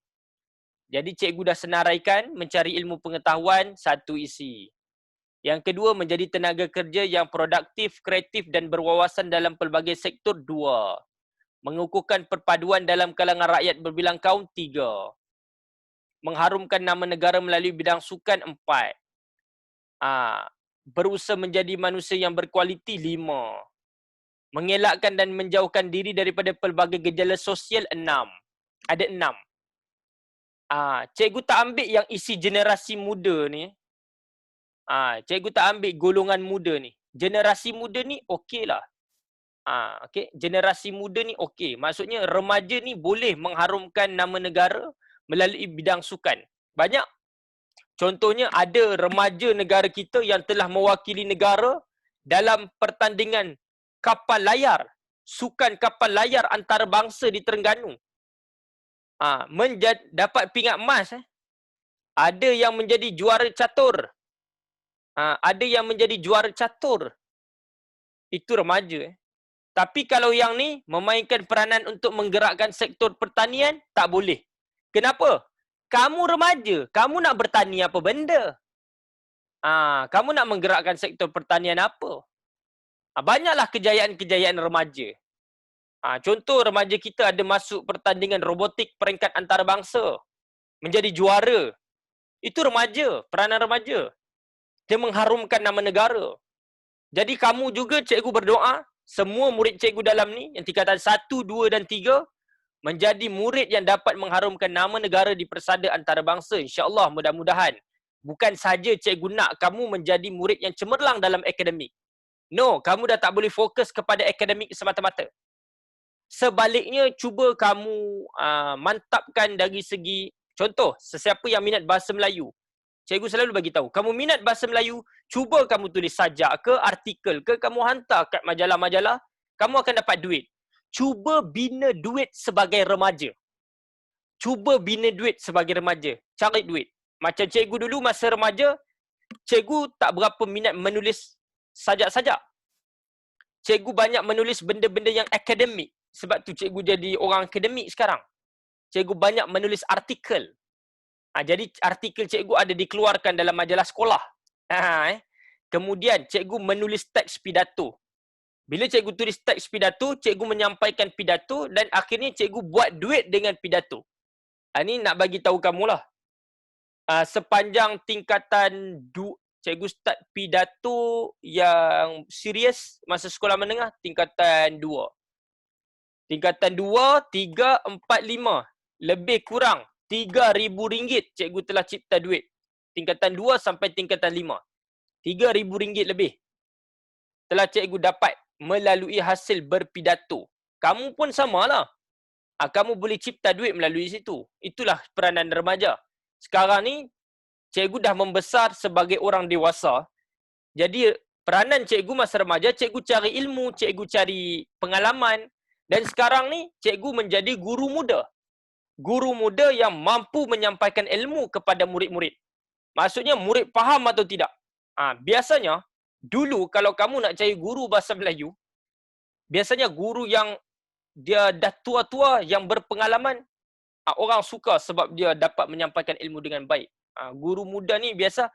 Jadi, cikgu dah senaraikan mencari ilmu pengetahuan, 1 isi. Yang kedua, menjadi tenaga kerja yang produktif, kreatif dan berwawasan dalam pelbagai sektor, 2. Mengukuhkan perpaduan dalam kalangan rakyat berbilang kaum, 3. Mengharumkan nama negara melalui bidang sukan, 4. Berusaha menjadi manusia yang berkualiti, 5. Mengelakkan dan menjauhkan diri daripada pelbagai gejala sosial 6. Ada 6. Cikgu tak ambil yang isi generasi muda ni. Cikgu tak ambil golongan muda ni. Generasi muda ni okey lah. Okay. Generasi muda ni okey. Maksudnya remaja ni boleh mengharumkan nama negara melalui bidang sukan. Banyak. Contohnya ada remaja negara kita yang telah mewakili negara dalam pertandingan kapal layar. Sukan kapal layar antarabangsa di Terengganu. Dapat pingat emas. Ada yang menjadi juara catur. Ada yang menjadi juara catur. Itu remaja. Tapi kalau yang ni memainkan peranan untuk menggerakkan sektor pertanian, tak boleh. Kenapa? Kamu remaja, kamu nak bertani apa benda? Kamu nak menggerakkan sektor pertanian apa? Banyaklah kejayaan-kejayaan remaja. Contoh remaja kita ada masuk pertandingan robotik peringkat antarabangsa. Menjadi juara. Itu remaja, peranan remaja. Dia mengharumkan nama negara. Jadi kamu juga cikgu berdoa, semua murid cikgu dalam ni, yang tingkatan 1, 2 dan 3, menjadi murid yang dapat mengharumkan nama negara di persada antarabangsa. InsyaAllah mudah-mudahan. Bukan saja cikgu nak kamu menjadi murid yang cemerlang dalam akademik. No, kamu dah tak boleh fokus kepada akademik semata-mata. Sebaliknya, cuba kamu mantapkan dari segi, contoh, sesiapa yang minat bahasa Melayu. Cikgu selalu bagi tahu, kamu minat bahasa Melayu, cuba kamu tulis sajak ke, artikel ke, kamu hantar kat majalah-majalah, kamu akan dapat duit. Cuba bina duit sebagai remaja. Cuba bina duit sebagai remaja. Cari duit. Macam cikgu dulu masa remaja, cikgu tak berapa minat menulis sajak-sajak. Cikgu banyak menulis benda-benda yang akademik. Sebab tu cikgu jadi orang akademik sekarang. Cikgu banyak menulis artikel. Jadi artikel cikgu ada dikeluarkan dalam majalah sekolah. Kemudian cikgu menulis teks pidato. Bila cikgu tulis teks pidato, cikgu menyampaikan pidato dan akhirnya cikgu buat duit dengan pidato. Ini nak bagi tahu kamulah. Sepanjang tingkatan cikgu start pidato yang serius masa sekolah menengah, tingkatan 2. Tingkatan 2, 3, 4, 5. Lebih kurang RM3,000 cikgu telah cipta duit. Tingkatan 2 sampai tingkatan 5. RM3,000 lebih. Telah cikgu dapat melalui hasil berpidato. Kamu pun samalah. Kamu boleh cipta duit melalui situ. Itulah peranan remaja. Sekarang ni, cikgu dah membesar sebagai orang dewasa. Jadi, peranan cikgu masa remaja, cikgu cari ilmu, cikgu cari pengalaman. Dan sekarang ni, cikgu menjadi guru muda. Guru muda yang mampu menyampaikan ilmu kepada murid-murid. Maksudnya, murid faham atau tidak. Biasanya, dulu kalau kamu nak cari guru bahasa Melayu, biasanya guru yang dia dah tua-tua, yang berpengalaman, orang suka sebab dia dapat menyampaikan ilmu dengan baik. Guru muda ni biasa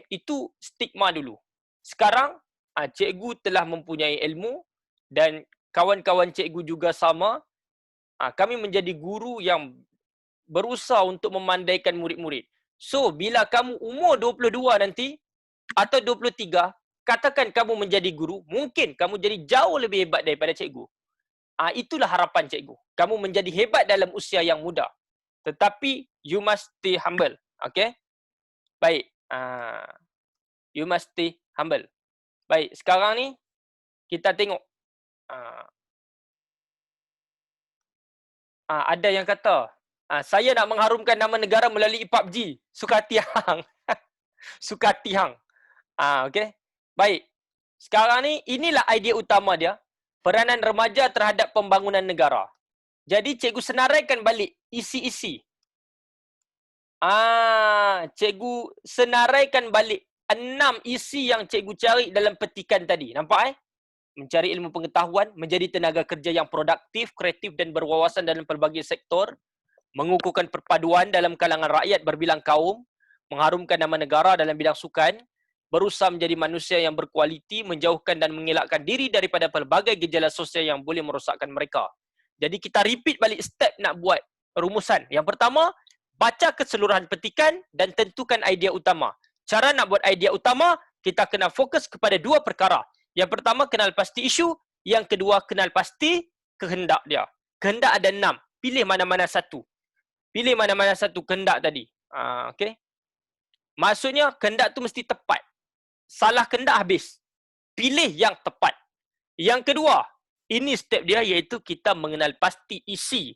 itu stigma dulu. Sekarang, cikgu telah mempunyai ilmu dan kawan-kawan cikgu juga sama. Kami menjadi guru yang berusaha untuk memandaikan murid-murid. So, bila kamu umur 22 nanti, atau 23, katakan kamu menjadi guru, mungkin kamu jadi jauh lebih hebat daripada cikgu. Itulah harapan cikgu. Kamu menjadi hebat dalam usia yang muda. Tetapi, you must stay humble. Okay? Baik. You must stay humble. Baik, sekarang ni, kita tengok. Ada yang kata, saya nak mengharumkan nama negara melalui PUBG. Sukati hang. Sukati hang. Okay. Baik. Sekarang ni, inilah idea utama dia. Peranan remaja terhadap pembangunan negara. Jadi, cikgu senaraikan balik isi-isi. Cikgu senaraikan balik 6 isi yang cikgu cari dalam petikan tadi. Nampak Mencari ilmu pengetahuan, menjadi tenaga kerja yang produktif, kreatif dan berwawasan dalam pelbagai sektor, mengukuhkan perpaduan dalam kalangan rakyat berbilang kaum, mengharumkan nama negara dalam bidang sukan, berusaha menjadi manusia yang berkualiti, menjauhkan dan mengelakkan diri daripada pelbagai gejala sosial yang boleh merosakkan mereka. Jadi kita repeat balik step nak buat rumusan. Yang pertama, baca keseluruhan petikan dan tentukan idea utama. Cara nak buat idea utama, kita kena fokus kepada 2 perkara. Yang pertama, kenal pasti isu. Yang kedua, kenal pasti kehendak dia. Kehendak ada 6. Pilih mana-mana satu. Pilih mana-mana satu kehendak tadi. Okey. Maksudnya, kehendak tu mesti tepat. Salah kehendak habis. Pilih yang tepat. Yang kedua, ini step dia iaitu kita mengenal pasti isi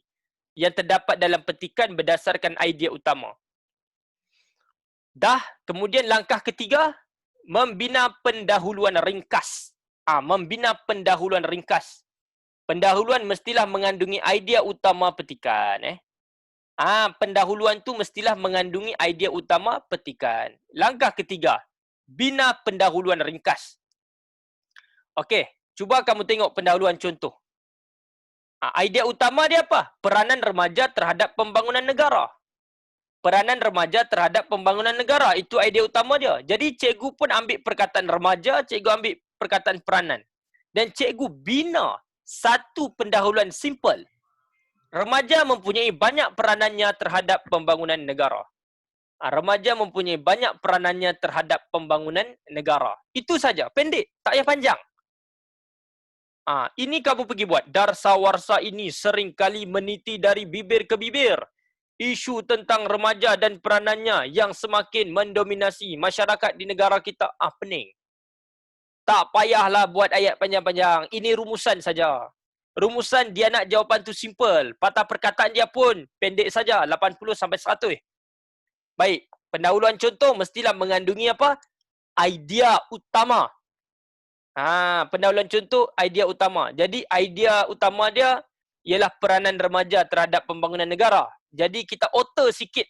yang terdapat dalam petikan berdasarkan idea utama. Dah, kemudian langkah ketiga, membina pendahuluan ringkas. Membina pendahuluan ringkas. Pendahuluan mestilah mengandungi idea utama petikan. Pendahuluan tu mestilah mengandungi idea utama petikan. Langkah ketiga, bina pendahuluan ringkas. Okey, cuba kamu tengok pendahuluan contoh. Idea utama dia apa? Peranan remaja terhadap pembangunan negara. Peranan remaja terhadap pembangunan negara. Itu idea utama dia. Jadi cikgu pun ambil perkataan remaja, cikgu ambil perkataan peranan. Dan cikgu bina satu pendahuluan simple. Remaja mempunyai banyak peranannya terhadap pembangunan negara. Remaja mempunyai banyak peranannya terhadap pembangunan negara. Itu saja. Pendek. Tak payah panjang. Ini kamu pergi buat. Darsa-warsa ini seringkali meniti dari bibir ke bibir. Isu tentang remaja dan peranannya yang semakin mendominasi masyarakat di negara kita. Pening. Tak payahlah buat ayat panjang-panjang. Ini rumusan saja. Rumusan dia nak jawapan tu simple. Patah perkataan dia pun pendek saja. 80 sampai 100. Baik. Pendahuluan contoh mestilah mengandungi apa? Idea utama. Pendahuluan contoh, idea utama. Jadi, idea utama dia ialah peranan remaja terhadap pembangunan negara. Jadi, kita alter sikit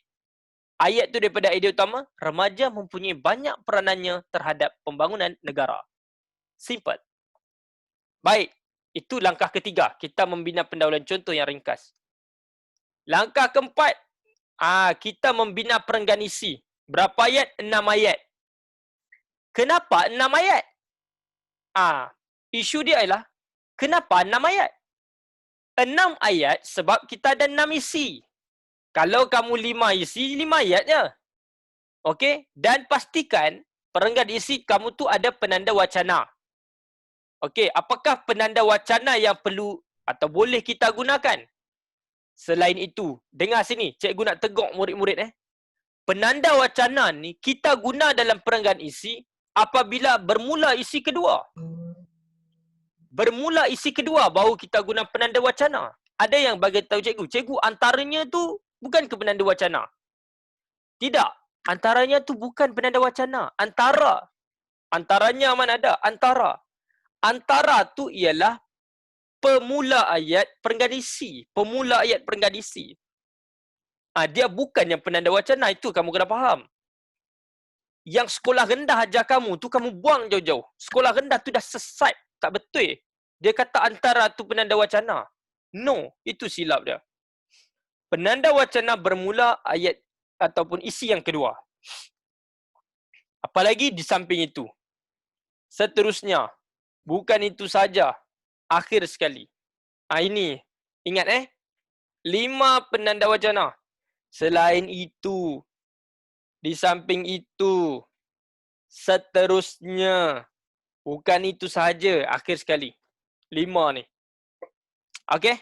ayat tu daripada idea utama. Remaja mempunyai banyak peranannya terhadap pembangunan negara. Simple. Baik. Itu langkah ketiga. Kita membina pendahuluan contoh yang ringkas. Langkah keempat, kita membina perenggan isi. Berapa ayat? 6 ayat. Kenapa 6 ayat? Isu dia ialah, kenapa 6 ayat? 6 ayat sebab kita ada 6 isi. Kalau kamu 5 isi, 5 ayat je. Okey? Dan pastikan perenggan isi kamu tu ada penanda wacana. Okey, apakah penanda wacana yang perlu atau boleh kita gunakan? Selain itu, dengar sini, cikgu nak tegur murid-murid. Penanda wacana ni kita guna dalam perenggan isi apabila bermula isi kedua. Bermula isi kedua baru kita guna penanda wacana. Ada yang bagi tahu cikgu, cikgu antaranya tu bukan ke penanda wacana. Tidak, antaranya tu bukan penanda wacana. Antaranya mana ada? Antara tu ialah pemula ayat perenggan isi. Pemula ayat perenggan isi. Dia bukan yang penanda wacana, itu kamu kena faham. Yang sekolah rendah ajar kamu tu kamu buang jauh-jauh. Sekolah rendah tu dah sesat, tak betul. Dia kata antara tu penanda wacana. No, itu silap dia. Penanda wacana bermula ayat ataupun isi yang kedua. Apalagi di samping itu. Seterusnya, bukan itu saja. Akhir sekali. Ini, ingat 5 penanda wacana. Selain itu, di samping itu, seterusnya, bukan itu sahaja, akhir sekali. 5 ni. Okey?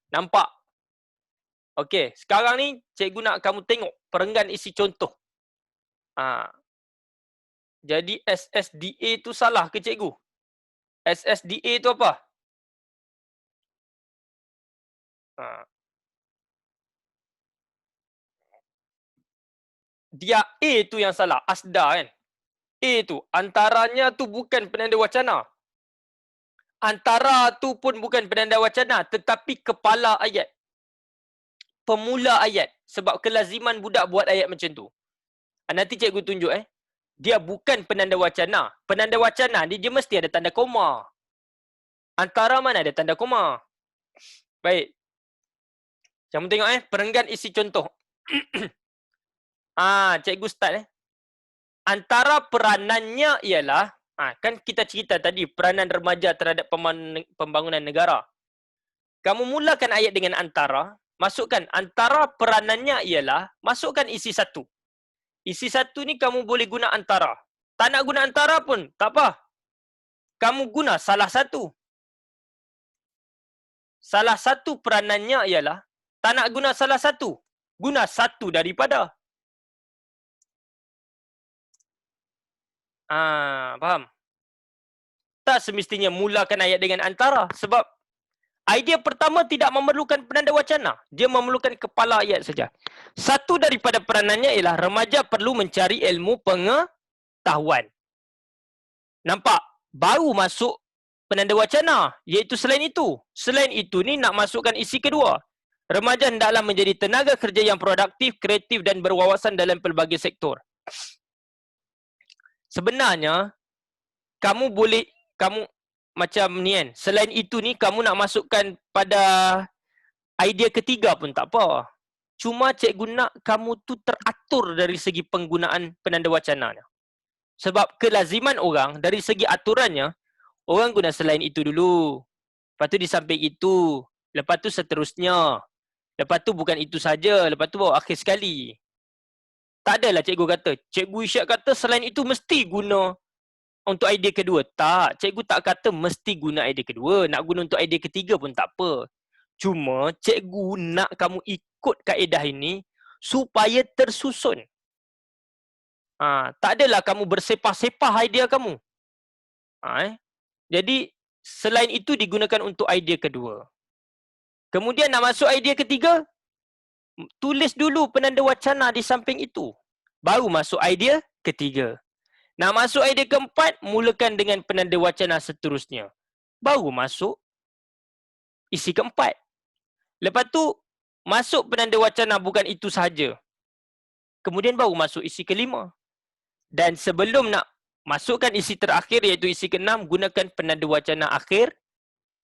Nampak? Okey, sekarang ni cikgu nak kamu tengok perenggan isi contoh. Jadi SSDA tu salah ke cikgu? SSDA tu apa? Dia A tu yang salah, asda kan. A tu, antaranya tu bukan penanda wacana. Antara tu pun bukan penanda wacana, tetapi kepala ayat. Pemula ayat. Sebab kelaziman budak buat ayat macam tu. Nanti cikgu tunjuk Dia bukan penanda wacana. Penanda wacana dia mesti ada tanda koma. Antara mana ada tanda koma. Baik. Kamu tengok perenggan isi contoh. Cikgu start Antara peranannya ialah, kan kita cerita tadi peranan remaja terhadap pembangunan negara. Kamu mulakan ayat dengan antara, masukkan antara peranannya ialah, masukkan isi satu. Isi satu ni kamu boleh guna antara. Tak nak guna antara pun, tak apa. kamu guna salah satu. Salah satu peranannya ialah tak nak guna salah satu. Guna satu daripada. Faham? Tak semestinya mulakan ayat dengan antara. Sebab idea pertama tidak memerlukan penanda wacana. Dia memerlukan kepala ayat saja. Satu daripada peranannya ialah remaja perlu mencari ilmu pengetahuan. Nampak? Baru masuk penanda wacana. Iaitu selain itu. Selain itu ni nak masukkan isi kedua. Remaja hendaklah menjadi tenaga kerja yang produktif, kreatif dan berwawasan dalam pelbagai sektor. Sebenarnya, kamu macam ni kan. Selain itu ni, kamu nak masukkan pada idea ketiga pun tak apa. Cuma cikgu nak kamu tu teratur dari segi penggunaan penanda wacananya. Sebab kelaziman orang, dari segi aturannya, orang guna selain itu dulu. Lepas tu di samping itu. Lepas tu seterusnya. Lepas tu bukan itu saja. Lepas tu baru akhir sekali. Tak adalah cikgu kata. Cikgu Isyad kata selain itu mesti guna untuk idea kedua. Tak. Cikgu tak kata mesti guna idea kedua. Nak guna untuk idea ketiga pun tak apa. Cuma cikgu nak kamu ikut kaedah ini supaya tersusun. Tak adalah kamu bersepah-sepah idea kamu. Jadi selain itu digunakan untuk idea kedua. Kemudian nak masuk idea ketiga, tulis dulu penanda wacana di samping itu. Baru masuk idea ketiga. Nak masuk idea keempat, mulakan dengan penanda wacana seterusnya. Baru masuk isi keempat. Lepas tu, masuk penanda wacana bukan itu sahaja. Kemudian baru masuk isi kelima. Dan sebelum nak masukkan isi terakhir iaitu isi keenam, gunakan penanda wacana akhir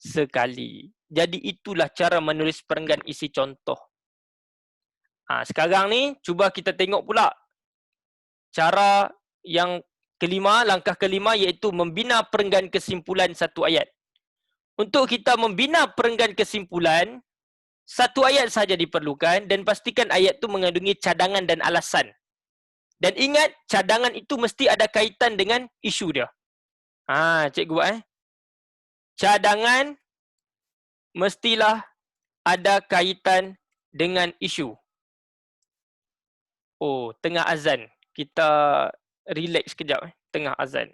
sekali. Jadi itulah cara menulis perenggan isi contoh. Sekarang ni cuba kita tengok pula cara yang kelima, langkah kelima iaitu membina perenggan kesimpulan satu ayat. Untuk kita membina perenggan kesimpulan, satu ayat saja diperlukan dan pastikan ayat itu mengandungi cadangan dan alasan. Dan ingat, cadangan itu mesti ada kaitan dengan isu dia. Cikgu buat cadangan mestilah ada kaitan dengan isu. Oh, tengah azan. Kita relax sekejap. Tengah azan.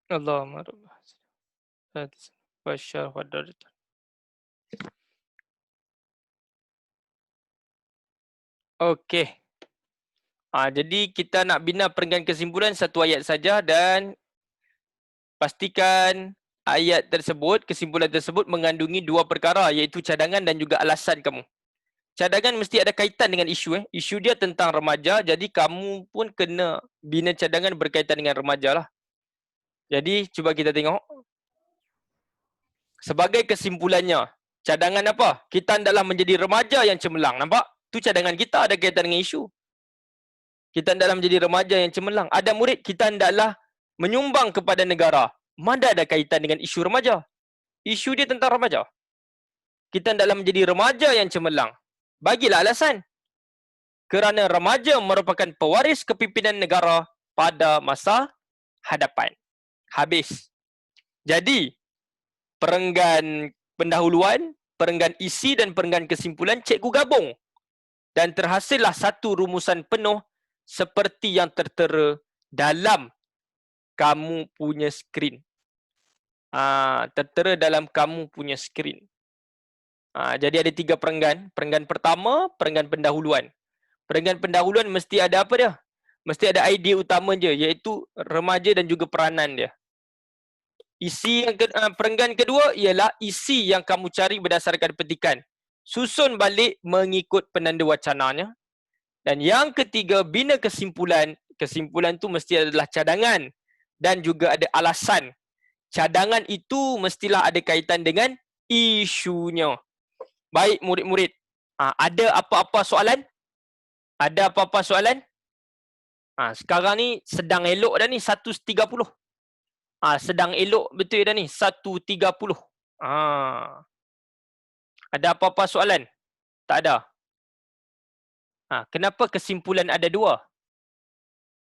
Allahumma rabbah. Wasyarah wadarita. Okey. Jadi kita nak bina perenggan kesimpulan satu ayat saja dan pastikan ayat tersebut, kesimpulan tersebut mengandungi dua perkara iaitu cadangan dan juga alasan kamu. Cadangan mesti ada kaitan dengan isu. Isu dia tentang remaja, jadi kamu pun kena bina cadangan berkaitan dengan remaja lah. Jadi cuba kita tengok. Sebagai kesimpulannya, cadangan apa? Kita hendaklah menjadi remaja yang cemerlang. Nampak? Tu cadangan kita ada kaitan dengan isu. Kita hendaklah menjadi remaja yang cemerlang. Ada murid, kita hendaklah menyumbang kepada negara. Mana ada kaitan dengan isu remaja? Isu dia tentang remaja. Kita hendaklah menjadi remaja yang cemerlang. Bagilah alasan. Kerana remaja merupakan pewaris kepimpinan negara pada masa hadapan. Habis. Jadi, perenggan pendahuluan, perenggan isi dan perenggan kesimpulan cikgu gabung. Dan terhasillah satu rumusan penuh seperti yang tertera dalam kamu punya skrin. Tertera dalam kamu punya skrin. Jadi ada 3 perenggan. Perenggan pertama, perenggan pendahuluan. Perenggan pendahuluan mesti ada apa dia? Mesti ada idea utama je, iaitu remaja dan juga peranan dia. Isi yang perenggan kedua ialah isi yang kamu cari berdasarkan petikan. Susun balik mengikut penanda wacananya. Dan yang ketiga, bina kesimpulan. Kesimpulan tu mesti adalah cadangan dan juga ada alasan. Cadangan itu mestilah ada kaitan dengan isunya. Baik murid-murid, ada apa-apa soalan? Ada apa-apa soalan? Sekarang ni sedang elok dah ni 1.30. Sedang elok betul dah ni 1.30. Ada apa-apa soalan? Tak ada. Kenapa kesimpulan ada 2?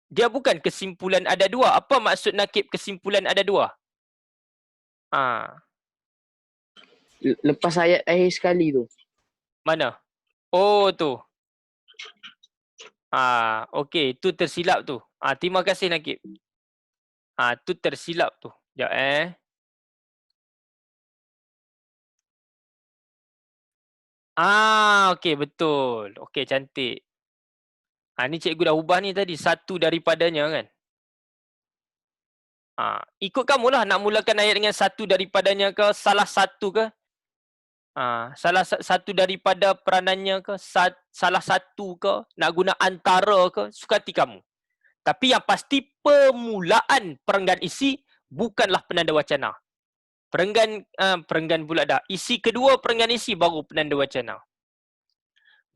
Dia bukan kesimpulan ada 2. Apa maksud nakib kesimpulan ada 2? Lepas ayat akhir sekali tu. Mana? Oh tu. Okey, tu tersilap tu. Terima kasih Nakib. Tu tersilap tu. Sekejap okey betul. Okey cantik. Ni cikgu dah ubah ni tadi. Satu daripadanya kan. Ikut kamulah nak mulakan ayat dengan satu daripadanya ke salah satu ke? Salah satu daripada peranannya ke? Salah satu ke? Nak guna antara ke? Suka hati kamu. Tapi yang pasti permulaan perenggan isi bukanlah penanda wacana. Perenggan pula dah. Isi kedua perenggan isi baru penanda wacana.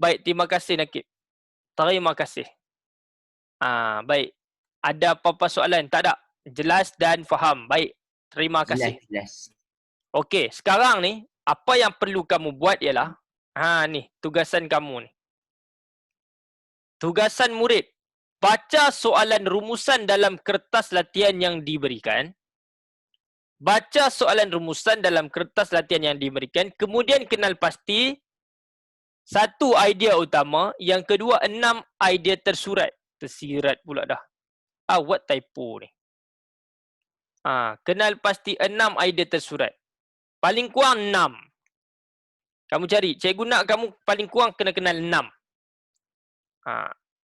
Baik, terima kasih Nakib. Terima kasih. Baik. Ada apa-apa soalan? Tak ada? Jelas dan faham. Baik. Terima kasih. Jelas. Okey, sekarang ni apa yang perlu kamu buat ialah ni tugasan kamu ni. Tugasan murid, baca soalan rumusan dalam kertas latihan yang diberikan. Baca soalan rumusan dalam kertas latihan yang diberikan, kemudian kenal pasti 1 idea utama, yang kedua 6 idea tersurat. Tersirat pula dah. What typo ni. Kenal pasti 6 idea tersurat. Paling kurang 6. Kamu cari. Cikgu nak kamu paling kurang kena kenal 6.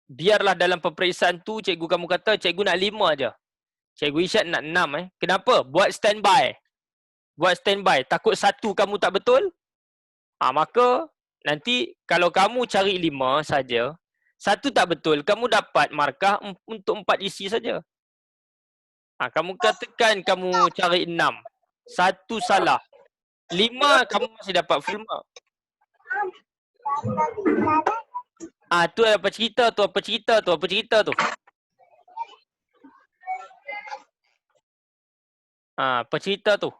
Biarlah dalam peperiksaan tu cikgu kamu kata cikgu nak 5 aja. Cikgu Isyad nak 6 Kenapa? Buat standby. Buat standby. Takut satu kamu tak betul. Maka nanti kalau kamu cari 5 saja, satu tak betul, kamu dapat markah untuk 4 isi saja. Kamu katakan kamu cari 6. Satu salah. 5 kamu masih dapat full mark. Tu apa cerita tu? Apa cerita tu? Apa cerita tu? Apa cerita tu?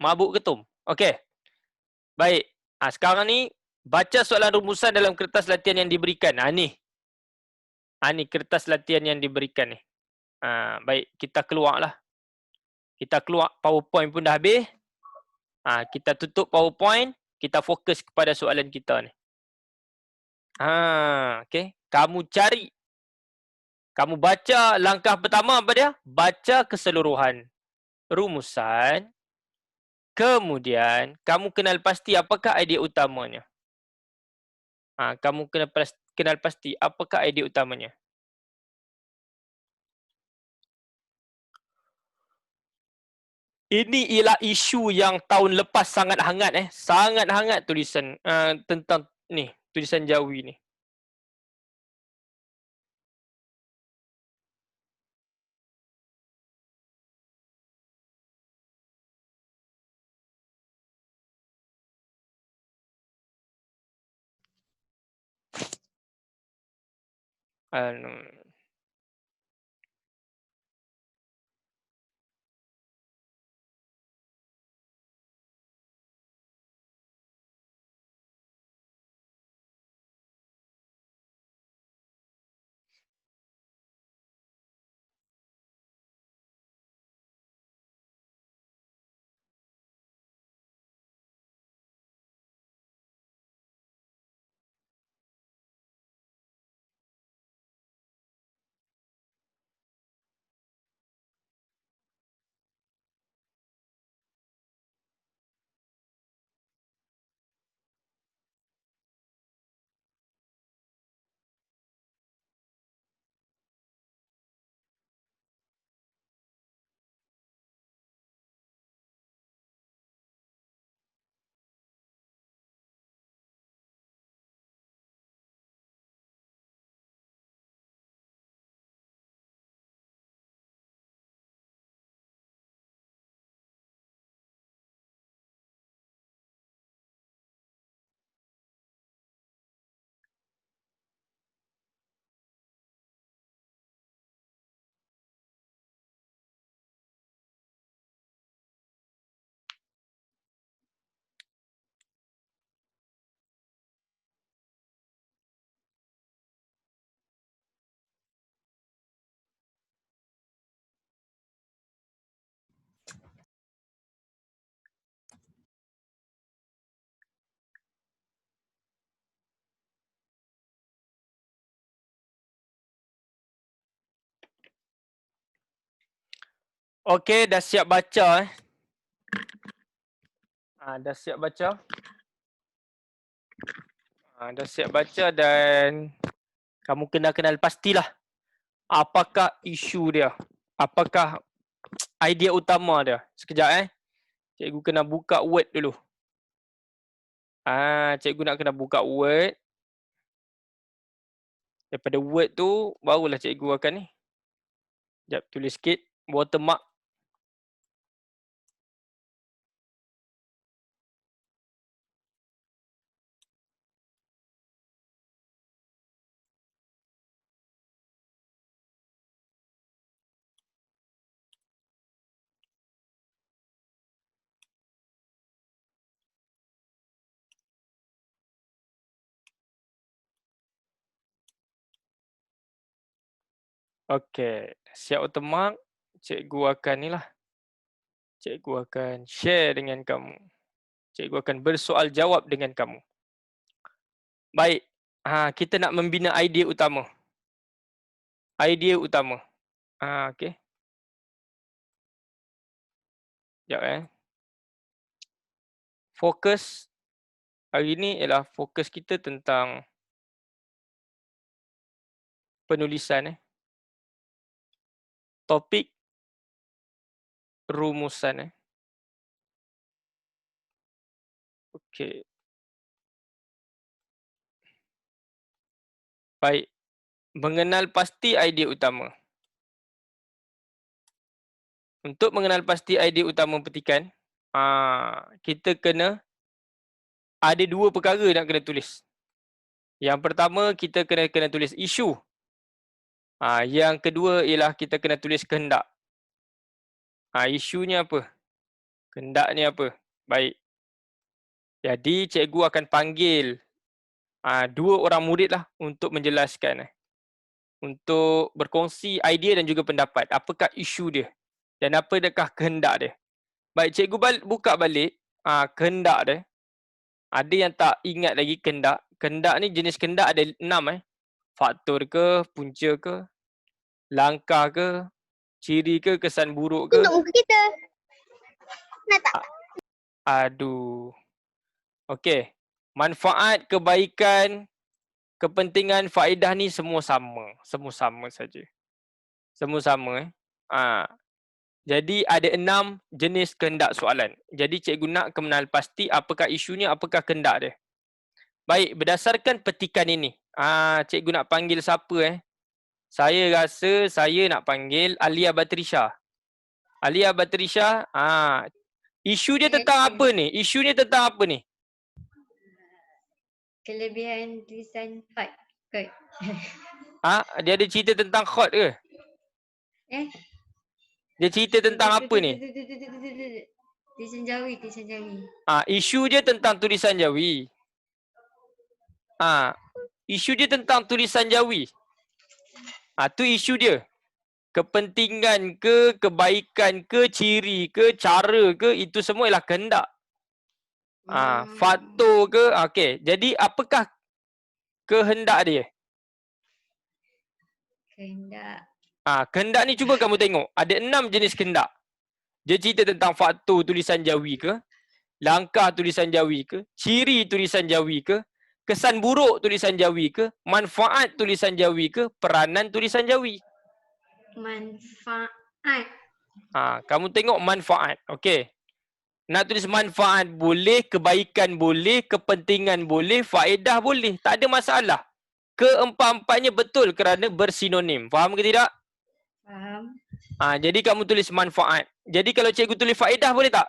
Mabuk ketum. Okey. Baik. Sekarang ni baca soalan rumusan dalam kertas latihan yang diberikan. Ni. Ni kertas latihan yang diberikan ni. Baik, kita keluarlah. Kita keluar. PowerPoint pun dah habis. Kita tutup PowerPoint. Kita fokus kepada soalan kita ni. Okey. Kamu cari. Kamu baca langkah pertama apa dia? Baca keseluruhan rumusan. Kemudian, kamu kenal pasti apakah idea utamanya. Kamu kenal pasti, apakah idea utamanya? Ini ialah isu yang tahun lepas sangat hangat sangat hangat tulisan tentang ni, tulisan Jawi ni. Anu, okey, dah siap baca dah siap baca. Dah siap baca dan kamu kena kenal pastilah apakah isu dia. Apakah idea utama dia. Sekejap cikgu kena buka Word dulu. Cikgu nak kena buka Word. Daripada Word tu barulah cikgu akan ni. Sekejap tulis sikit watermark. Okey, siap watermark. Cikgu akan ni lah. Cikgu akan share dengan kamu. Cikgu akan bersoal jawab dengan kamu. Baik, kita nak membina idea utama. Idea utama. Okey. Sekejap Fokus hari ni ialah fokus kita tentang penulisan Topik rumusan Okey. Baik. Mengenal pasti idea utama. Untuk mengenal pasti idea utama petikan, kita kena ada dua perkara nak kena tulis. Yang pertama, kita kena tulis isu. Yang kedua ialah kita kena tulis kehendak. Isunya apa? Kehendaknya apa? Baik. Jadi, cikgu akan panggil dua orang murid lah untuk menjelaskan. Untuk berkongsi idea dan juga pendapat. Apakah isu dia? Dan apakah kehendak dia? Baik, cikgu buka balik kehendak dia. Ada yang tak ingat lagi kehendak. Kehendak ni jenis kehendak ada 6 Faktor ke, punca ke, langkah ke, ciri ke, kesan buruk ke. Untuk muka kita. Nak tak? Aduh. Okey. Manfaat, kebaikan, kepentingan, faedah ni semua sama. Semua sama saja. Semua sama. Jadi ada 6 jenis kehendak soalan. Jadi cikgu nak kenal pasti apakah isunya, apakah kehendak dia. Baik, berdasarkan petikan ini. Cikgu nak panggil siapa Saya rasa saya nak panggil Alia Batrisha. Alia Batrisha, isu dia tentang apa ni? Isu ni tentang apa ni? Kelebihan tulisan hot. Kot. Dia ada cerita tentang khot ke? Dia cerita tentang apa ni? Tulisan Jawi, tulisan Jawi. Isu dia tentang tulisan Jawi. Isu dia tentang tulisan Jawi. Tu isu dia. Kepentingan ke, kebaikan ke, ciri ke, cara ke, itu semua ialah kehendak. Faktor ke, okey. Jadi apakah kehendak dia? Kehendak. Kehendak ni cuba kamu tengok. Ada 6 jenis kehendak. Dia cerita tentang faktor tulisan Jawi ke, langkah tulisan Jawi ke, ciri tulisan Jawi ke, kesan buruk tulisan Jawi ke, manfaat tulisan Jawi ke, peranan tulisan Jawi. Manfaat. Kamu tengok manfaat. Okey. Nak tulis manfaat boleh, kebaikan boleh, kepentingan boleh, faedah boleh. Tak ada masalah. Keempat-empatnya betul kerana bersinonim. Faham ke tidak? Faham. Jadi kamu tulis manfaat. Jadi kalau cikgu tulis faedah boleh tak?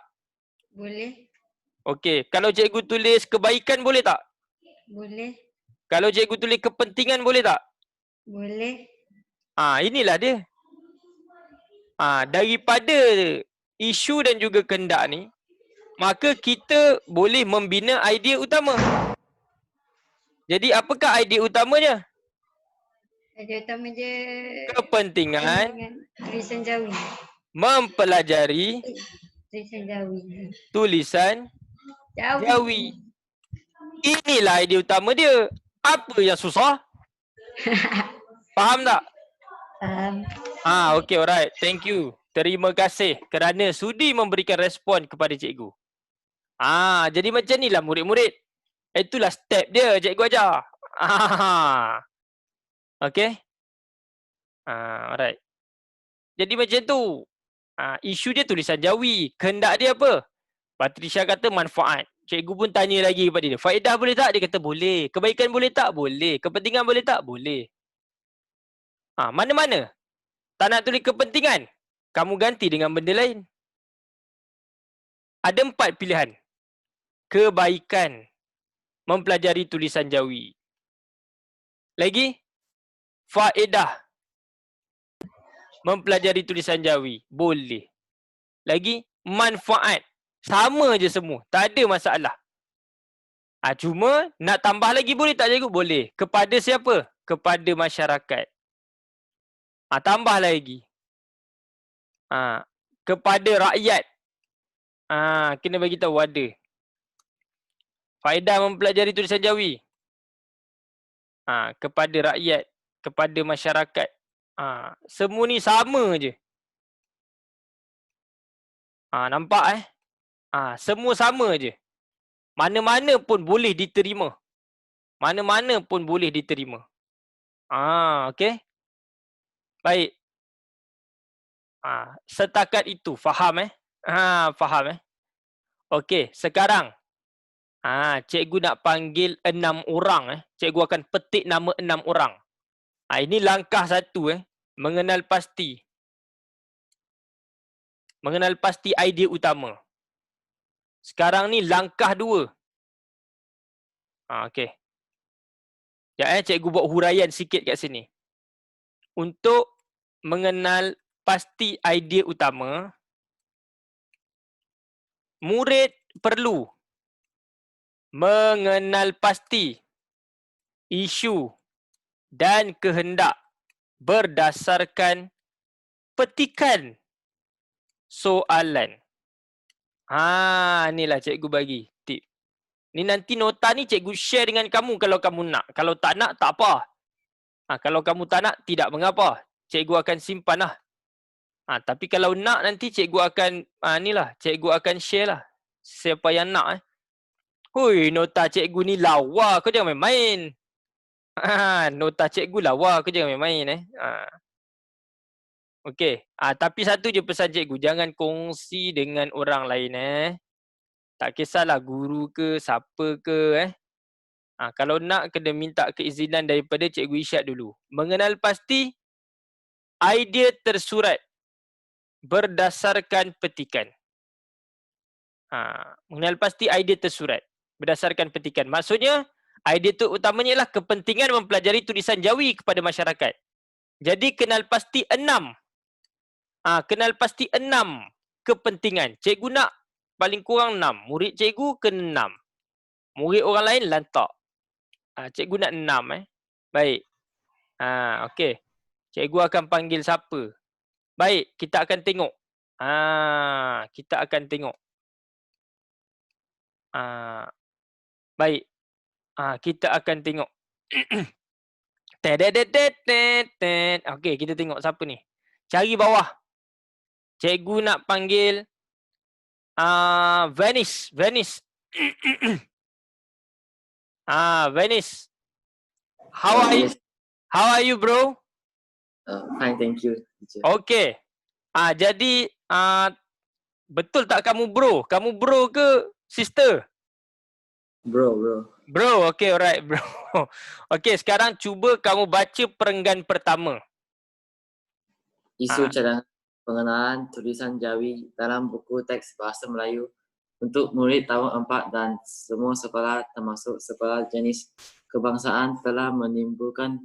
Boleh. Okey. Kalau cikgu tulis kebaikan boleh tak? Boleh. Kalau cikgu tulis kepentingan boleh tak? Boleh. Inilah dia. Daripada isu dan juga kehendak ni, maka kita boleh membina idea utama. Jadi apakah idea utamanya? Idea utama dia Kepentingan tulisan Jawi. mempelajari Tulisan Jawi. tulisan Jawi. Inilah idea utama dia. Apa yang susah? Faham tak? Faham. Okey, alright. Thank you. Terima kasih kerana sudi memberikan respon kepada cikgu. Jadi macam inilah murid-murid. Itulah step dia cikgu ajar. Okey. Alright. Jadi macam tu. Isu dia tulisan Jawi. Kehendak dia apa? Patricia kata manfaat. Cikgu pun tanya lagi kepada dia. Faedah boleh tak? Dia kata boleh. Kebaikan boleh tak? Boleh. Kepentingan boleh tak? Boleh. Mana-mana? Tak nak tulis kepentingan? Kamu ganti dengan benda lain. Ada 4 pilihan. Kebaikan. Mempelajari tulisan Jawi. Lagi? Faedah. Mempelajari tulisan Jawi. Boleh. Lagi? Manfaat. Sama je semua. Tak ada masalah. Cuma nak tambah lagi boleh tak cikgu? Boleh. Kepada siapa? Kepada masyarakat. Tambah lagi. Kepada rakyat. Kena bagi tahu ada. Faedah mempelajari tulisan Jawi. Kepada rakyat. Kepada masyarakat. Semua ni sama je. Nampak semua sama je. Mana-mana pun boleh diterima. Mana-mana pun boleh diterima. Okey. Baik. Setakat itu. Faham faham Okey, sekarang cikgu nak panggil 6 orang Cikgu akan petik nama 6 orang. Ini langkah 1 mengenal pasti. Mengenal pasti idea utama. Sekarang ni langkah 2. Okey. Sekejap cikgu buat huraian sikit kat sini. Untuk mengenal pasti idea utama, murid perlu mengenal pasti isu dan kehendak berdasarkan petikan soalan. Inilah cikgu bagi tip. Ni nanti nota ni cikgu share dengan kamu kalau kamu nak. Kalau tak nak, tak apa. Kalau kamu tak nak, tidak mengapa. Cikgu akan simpan lah. Tapi kalau nak nanti cikgu akan, cikgu akan share lah. Siapa yang nak Hui, nota cikgu ni lawa. Kau jangan main-main. Nota cikgu lawa ke jangan main-main Okey. Tapi satu je pesan cikgu, jangan kongsi dengan orang lain Tak kisahlah guru ke, siapa ke kalau nak kena minta keizinan daripada Cikgu Isyad dulu. Mengenal pasti idea tersurat berdasarkan petikan. Mengenal pasti idea tersurat berdasarkan petikan. Maksudnya, idea tu utamanya ialah kepentingan mempelajari tulisan Jawi kepada masyarakat. Jadi kenal pasti 6. Kenal pasti 6 kepentingan. Cikgu nak paling kurang 6. Murid cikgu kena 6. Murid orang lain lantak. Cikgu nak 6 Baik. Okey. Cikgu akan panggil siapa? Baik, kita akan tengok. Kita akan tengok. Baik. Kita akan tengok. Okey, kita tengok siapa ni. Cari bawah. Cikgu nak panggil Venice. Venice. Venice. How are you, bro? Fine, thank you, teacher. Okay. Jadi betul tak kamu bro? Kamu bro ke sister? Bro. Bro, okay, alright, bro. Okay, sekarang cuba kamu baca perenggan pertama. Isu cadangan pengenalan tulisan Jawi dalam buku teks bahasa Melayu untuk murid tahun 4 dan semua sekolah termasuk sekolah jenis kebangsaan telah menimbulkan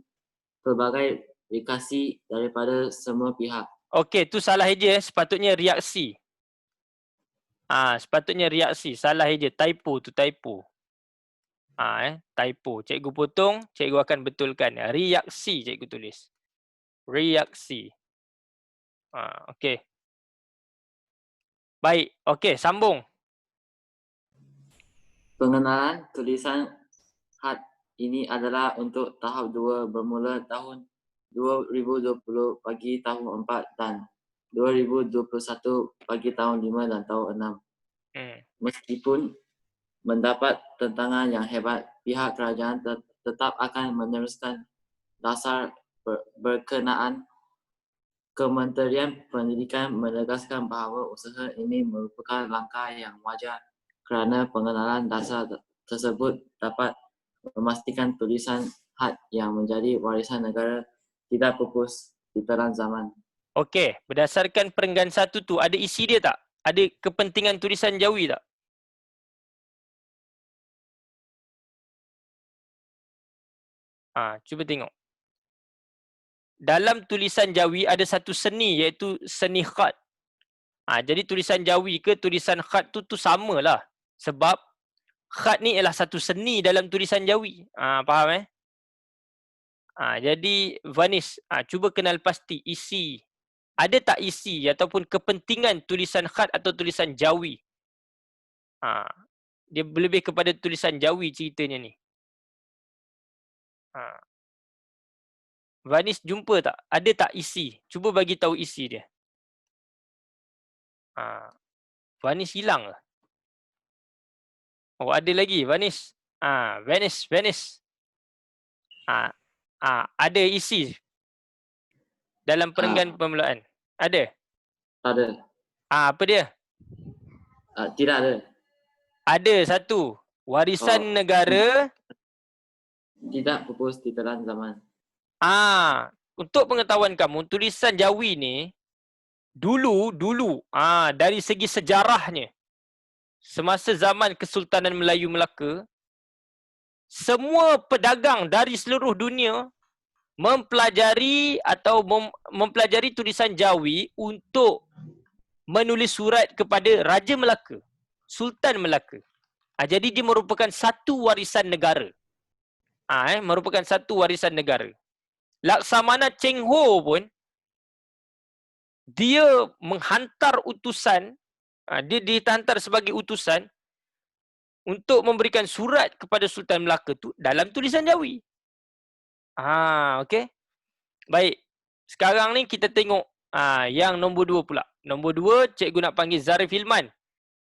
pelbagai reaksi daripada semua pihak. Okey, tu salah eja sepatutnya reaksi. Sepatutnya reaksi, salah eja, typo tu, typo. Typo. Cikgu potong, cikgu akan betulkan. Reaksi cikgu tulis. Reaksi. Okey. Baik, okey, sambung. Pengenalan tulisan had ini adalah untuk tahap 2 bermula tahun 2020 bagi tahun 4 dan 2021 bagi tahun 5 dan tahun 6. Meskipun mendapat tentangan yang hebat, pihak kerajaan tetap akan meneruskan dasar berkenaan. Kementerian Pendidikan menegaskan bahawa usaha ini merupakan langkah yang wajar kerana pengenalan dasar tersebut dapat memastikan tulisan had yang menjadi warisan negara tidak pupus di telan zaman. Okey, berdasarkan perenggan 1 tu, ada isi dia tak? Ada kepentingan tulisan Jawi tak? Cuba tengok. Dalam tulisan Jawi ada satu seni iaitu seni khat. Jadi tulisan Jawi ke tulisan khat tu samalah. Sebab khat ni ialah satu seni dalam tulisan Jawi. Faham Jadi Vanis, cuba kenal pasti isi. Ada tak isi ataupun kepentingan tulisan khat atau tulisan Jawi? Dia lebih kepada tulisan Jawi ceritanya ni. Vanis jumpa tak? Ada tak isi? Cuba bagi tahu isi dia. Vanis hilang ke? Oh, ada lagi Vanis. Vanis. Ada isi dalam perenggan permulaan. Ada? Ada. Apa dia? Tidak ada. Ada satu. Warisan negara. Tidak pupus di telan zaman. Untuk pengetahuan kamu, tulisan Jawi ni dulu dari segi sejarahnya, semasa zaman Kesultanan Melayu Melaka, semua pedagang dari seluruh dunia mempelajari atau mempelajari tulisan Jawi untuk menulis surat kepada Raja Melaka, Sultan Melaka. Jadi dia merupakan satu warisan negara. Merupakan satu warisan negara. Laksamana Cheng Ho pun dia menghantar utusan, dia dihantar sebagai utusan untuk memberikan surat kepada Sultan Melaka tu dalam tulisan Jawi. Okey. Baik. Sekarang ni kita tengok yang nombor 2 pula. Nombor 2, cikgu nak panggil Zarif Hilman.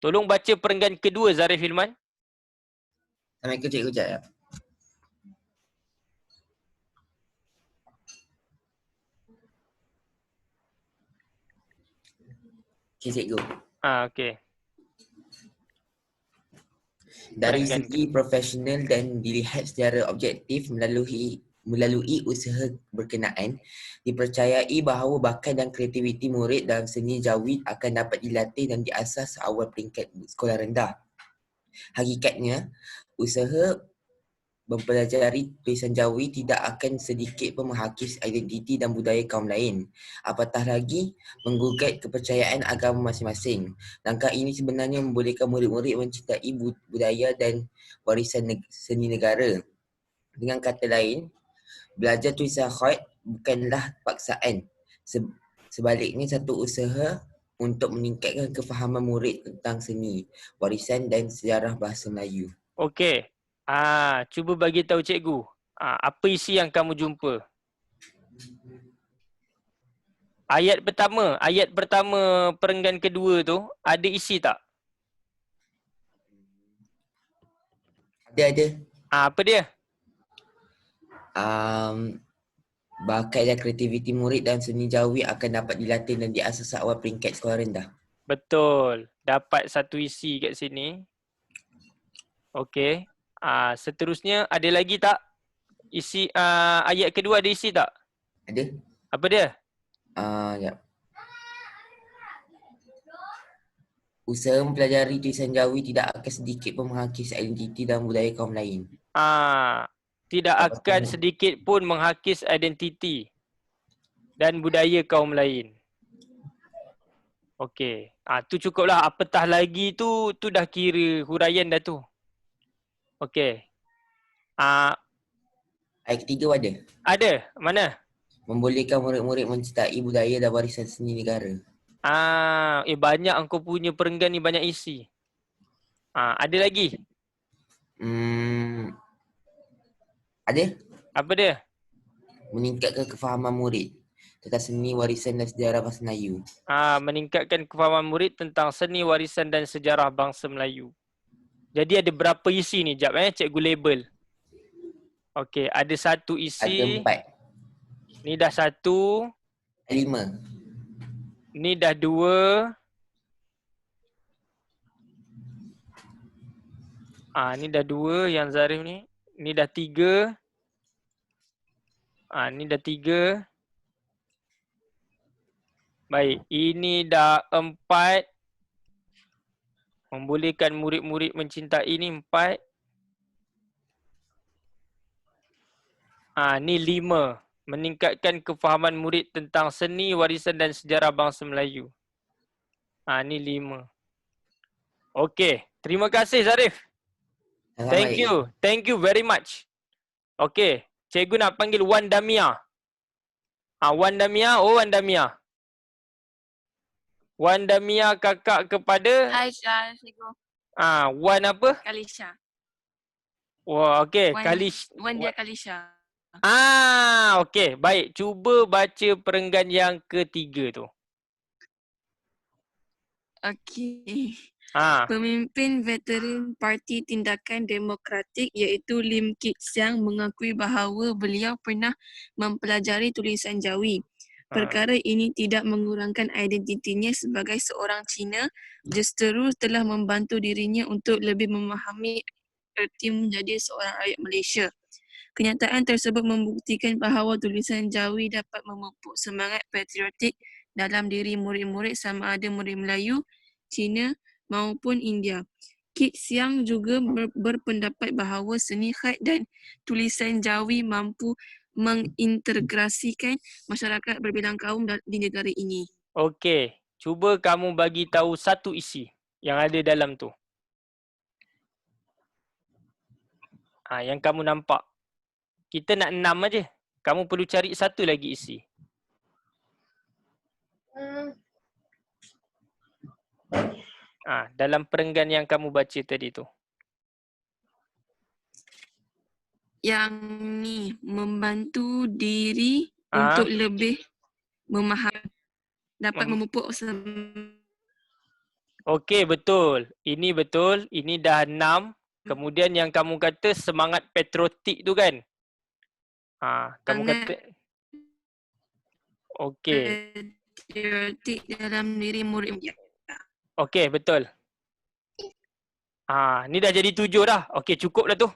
Tolong baca perenggan kedua Zarif Hilman. Assalamualaikum cikgu. Okey, cikgu. Okey. Dari Perenggan segi profesional dan dilihat secara objektif melalui usaha berkenaan, dipercayai bahawa bakat dan kreativiti murid dalam seni jawid akan dapat dilatih dan diasah seawal peringkat sekolah rendah. Hakikatnya, usaha mempelajari tulisan jawi tidak akan sedikit pun menghakis identiti dan budaya kaum lain. Apatah lagi, menggugat kepercayaan agama masing-masing. Langkah ini sebenarnya membolehkan murid-murid mencintai budaya dan warisan seni negara. Dengan kata lain, belajar tulisan khatt bukanlah paksaan. Sebaliknya, satu usaha untuk meningkatkan kefahaman murid tentang seni, warisan dan sejarah bahasa Melayu. Okey. Cuba bagi tahu cikgu. Apa isi yang kamu jumpa? Ayat pertama perenggan kedua tu ada isi tak? Ada. Apa dia? Bakat dan kreativiti murid dalam seni jawi akan dapat dilatih dan diasah seawal peringkat sekolah rendah. Betul. Dapat satu isi kat sini. Okey. Seterusnya ada lagi tak? Isi ayat kedua ada isi tak? Ada? Apa dia? Ya. Usaha mempelajari tulisan jawi tidak akan sedikit pun menghakis identiti dan budaya kaum lain. Tidak akan sedikit pun menghakis identiti dan budaya kaum lain. Okey. Tu cukuplah. Apatah lagi tu dah kira huraian dah tu. Okey. Ayat ketiga ada? Ada. Mana? Membolehkan murid-murid mencintai budaya dan warisan seni negara. Banyak engkau punya perenggan ni, banyak isi. Ada lagi? Ada? Apa dia? Meningkatkan kefahaman murid tentang seni, warisan dan sejarah bahasa Melayu. Meningkatkan kefahaman murid tentang seni, warisan dan sejarah bangsa Melayu. Jadi ada berapa isi ni? Jap cikgu label. Okey, ada satu isi. Ada 4. Ni dah 1. 5. Ni dah 2. Ni dah 2 yang Zarif ni. Ni dah 3. Ni dah 3. Baik, ini dah 4. Membolehkan murid-murid mencintai ni 4. Ni 5. Meningkatkan kefahaman murid tentang seni, warisan dan sejarah bangsa Melayu. Ni 5. Okey, terima kasih Zarif. Thank you. Thank you very much. Okey, cikgu nak panggil Wan Damia. Wan Damia, Wan Damia. Wan Damia kakak kepada? Hai cikgu. Wan apa? Kalisha. Wah, okey. Wan dia Kalisha. Okey. Baik. Cuba baca perenggan yang ketiga tu. Okey. Pemimpin veteran Parti Tindakan Demokratik iaitu Lim Kit Siang mengakui bahawa beliau pernah mempelajari tulisan Jawi. Perkara ini tidak mengurangkan identitinya sebagai seorang Cina, justeru telah membantu dirinya untuk lebih memahami erti menjadi seorang rakyat Malaysia. Kenyataan tersebut membuktikan bahawa tulisan Jawi dapat memupuk semangat patriotik dalam diri murid-murid sama ada murid Melayu, Cina maupun India. Kit Siang juga berpendapat bahawa seni khat dan tulisan Jawi mampu mengintegrasikan masyarakat berbilang kaum di negara ini. Okey, cuba kamu bagi tahu satu isi yang ada dalam tu. Yang kamu nampak. Kita nak 6 aja. Kamu perlu cari satu lagi isi. Dalam perenggan yang kamu baca tadi tu. Yang ni membantu diri untuk lebih memahami, dapat memupuk Okey, betul. Ini betul. Ini dah 6. Kemudian yang kamu kata semangat patriotik tu kan? Kamu kata okey. patriotik dalam diri murid. Okey, betul. Ni dah jadi 7 dah. Okey, cukup dah tu.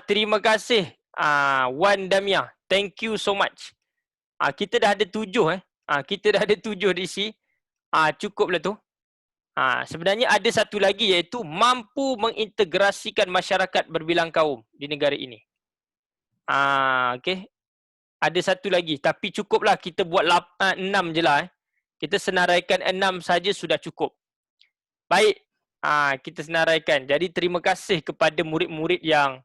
Terima kasih Wan Damia. Thank you so much. Kita dah ada 7 kita dah ada 7 di sini. Cukuplah tu. Sebenarnya ada satu lagi iaitu mampu mengintegrasikan masyarakat berbilang kaum di negara ini. Okey. Ada satu lagi tapi cukuplah kita buat 6 je lah. Kita senaraikan 6 saja sudah cukup. Baik. Kita senaraikan. Jadi terima kasih kepada murid-murid yang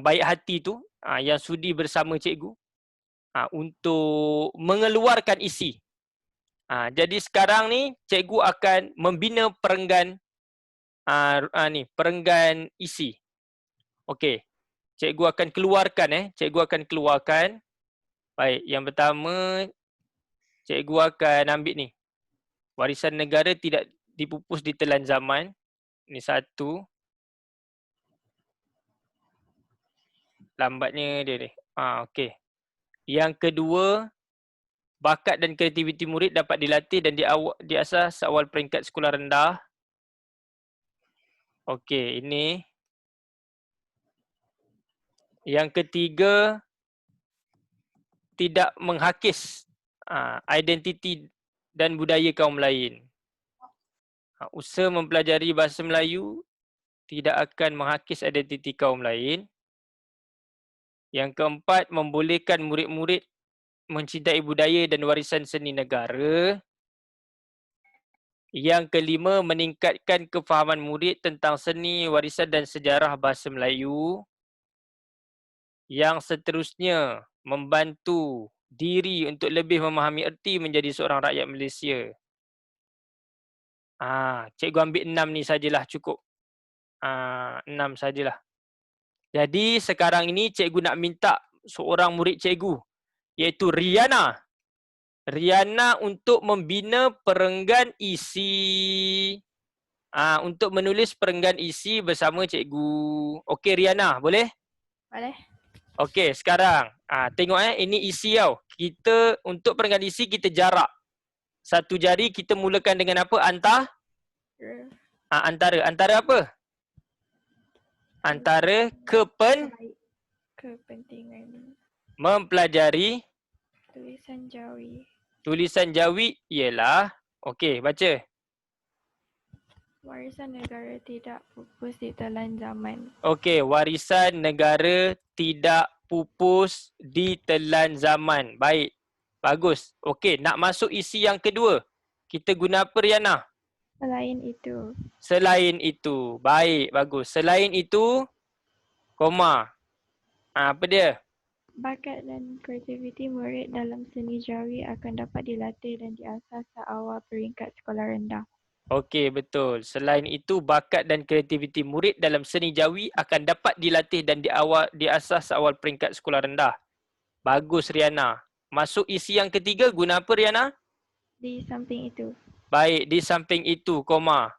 baik hati tu, yang sudi bersama cikgu untuk mengeluarkan isi. Jadi sekarang ni cikgu akan membina perenggan perenggan isi. Okey. Cikgu akan keluarkan. Baik, yang pertama cikgu akan ambil ni. Warisan negara tidak dipupus ditelan zaman. Ini satu. Lambatnya dia ni. Okey. Yang kedua, bakat dan kreativiti murid dapat dilatih dan diasah seawal peringkat sekolah rendah. Okey, ini. Yang ketiga, tidak menghakis identiti dan budaya kaum lain. Usaha mempelajari bahasa Melayu tidak akan menghakis identiti kaum lain. Yang keempat, membolehkan murid-murid mencintai budaya dan warisan seni negara. Yang kelima, meningkatkan kefahaman murid tentang seni, warisan dan sejarah bahasa Melayu. Yang seterusnya, membantu diri untuk lebih memahami erti menjadi seorang rakyat Malaysia. Cikgu ambil 6 ni sajalah cukup. 6 sajalah. Jadi sekarang ini cikgu nak minta seorang murid cikgu iaitu Riana. Riana untuk membina perenggan isi. Untuk menulis perenggan isi bersama cikgu. Okey Riana, boleh? Boleh. Okey, sekarang tengok ini isi tau. Kita untuk perenggan isi kita jarak. Satu jari kita mulakan dengan apa? Antara. Antara apa? Antara kepentingan mempelajari tulisan Jawi. Tulisan Jawi ialah, okey, baca. Warisan negara tidak pupus ditelan zaman. Okey, warisan negara tidak pupus ditelan zaman. Baik. Bagus. Okey, nak masuk isi yang kedua. Kita guna apa Riana? Selain itu. Selain itu. Baik, bagus. Selain itu, koma. Apa dia? Bakat dan kreativiti murid dalam seni Jawi akan dapat dilatih dan diasah seawal peringkat sekolah rendah. Okey, betul. Selain itu, bakat dan kreativiti murid dalam seni Jawi akan dapat dilatih dan diasah seawal peringkat sekolah rendah. Bagus Riana. Masuk isi yang ketiga, guna apa Riana? Di samping itu. Baik, di samping itu, koma.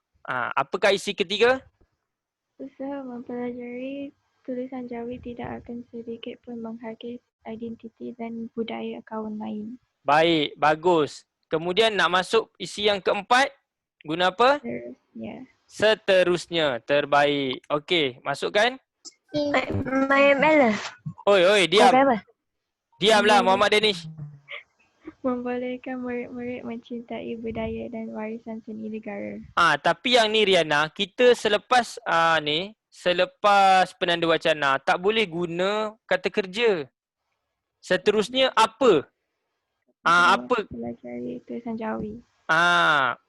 Apakah isi ketiga? Usaha mempelajari tulisan Jawi tidak akan sedikit pun menghakis identiti dan budaya kaum lain. Baik, bagus. Kemudian nak masuk isi yang keempat, guna apa? Seterusnya. Seterusnya, terbaik. Okey, masukkan. Bella. Oi, diam. Diamlah Muhammad Danish. Membolehkan murid-murid mencintai budaya dan warisan seni negara. Tapi yang ni Riana, kita selepas selepas penanda wacana tak boleh guna kata kerja. Seterusnya apa? Apa? Pelajari tulisan Jawi.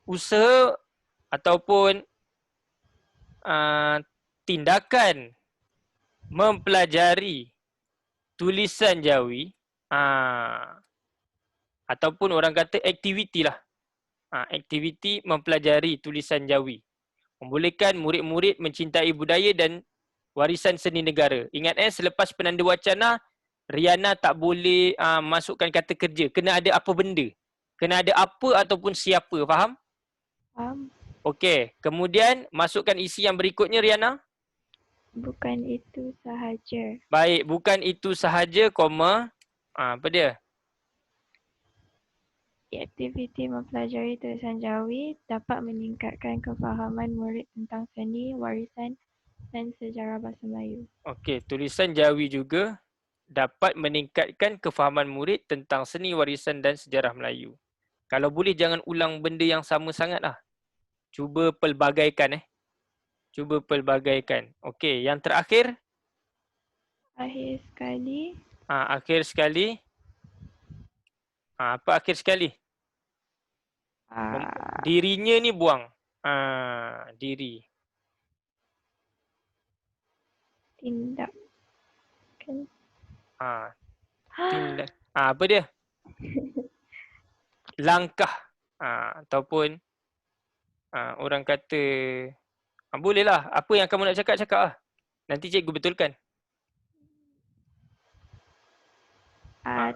Usaha ataupun tindakan mempelajari tulisan Jawi, ataupun orang kata aktiviti lah. Aktiviti mempelajari tulisan Jawi. Membolehkan murid-murid mencintai budaya dan warisan seni negara. Ingat selepas penanda wacana, Riana tak boleh masukkan kata kerja. Kena ada apa benda. Kena ada apa ataupun siapa. Faham? Faham. Okey. Kemudian masukkan isi yang berikutnya Riana. Bukan itu sahaja. Baik. Bukan itu sahaja, koma. Apa dia? Aktiviti mempelajari tulisan Jawi dapat meningkatkan kefahaman murid tentang seni, warisan dan sejarah bahasa Melayu. Okey, tulisan Jawi juga dapat meningkatkan kefahaman murid tentang seni, warisan dan sejarah Melayu. Kalau boleh jangan ulang benda yang sama sangat lah. Cuba pelbagaikan Cuba pelbagaikan. Okey, yang terakhir. Akhir sekali, Akhir sekali. Apa akhir sekali? Dirinya ni buang. Diri. tindakan. Tindak. Apa dia? Langkah. Ataupun orang kata bolehlah. Apa yang kamu nak cakap, cakap lah. Nanti cikgu betulkan.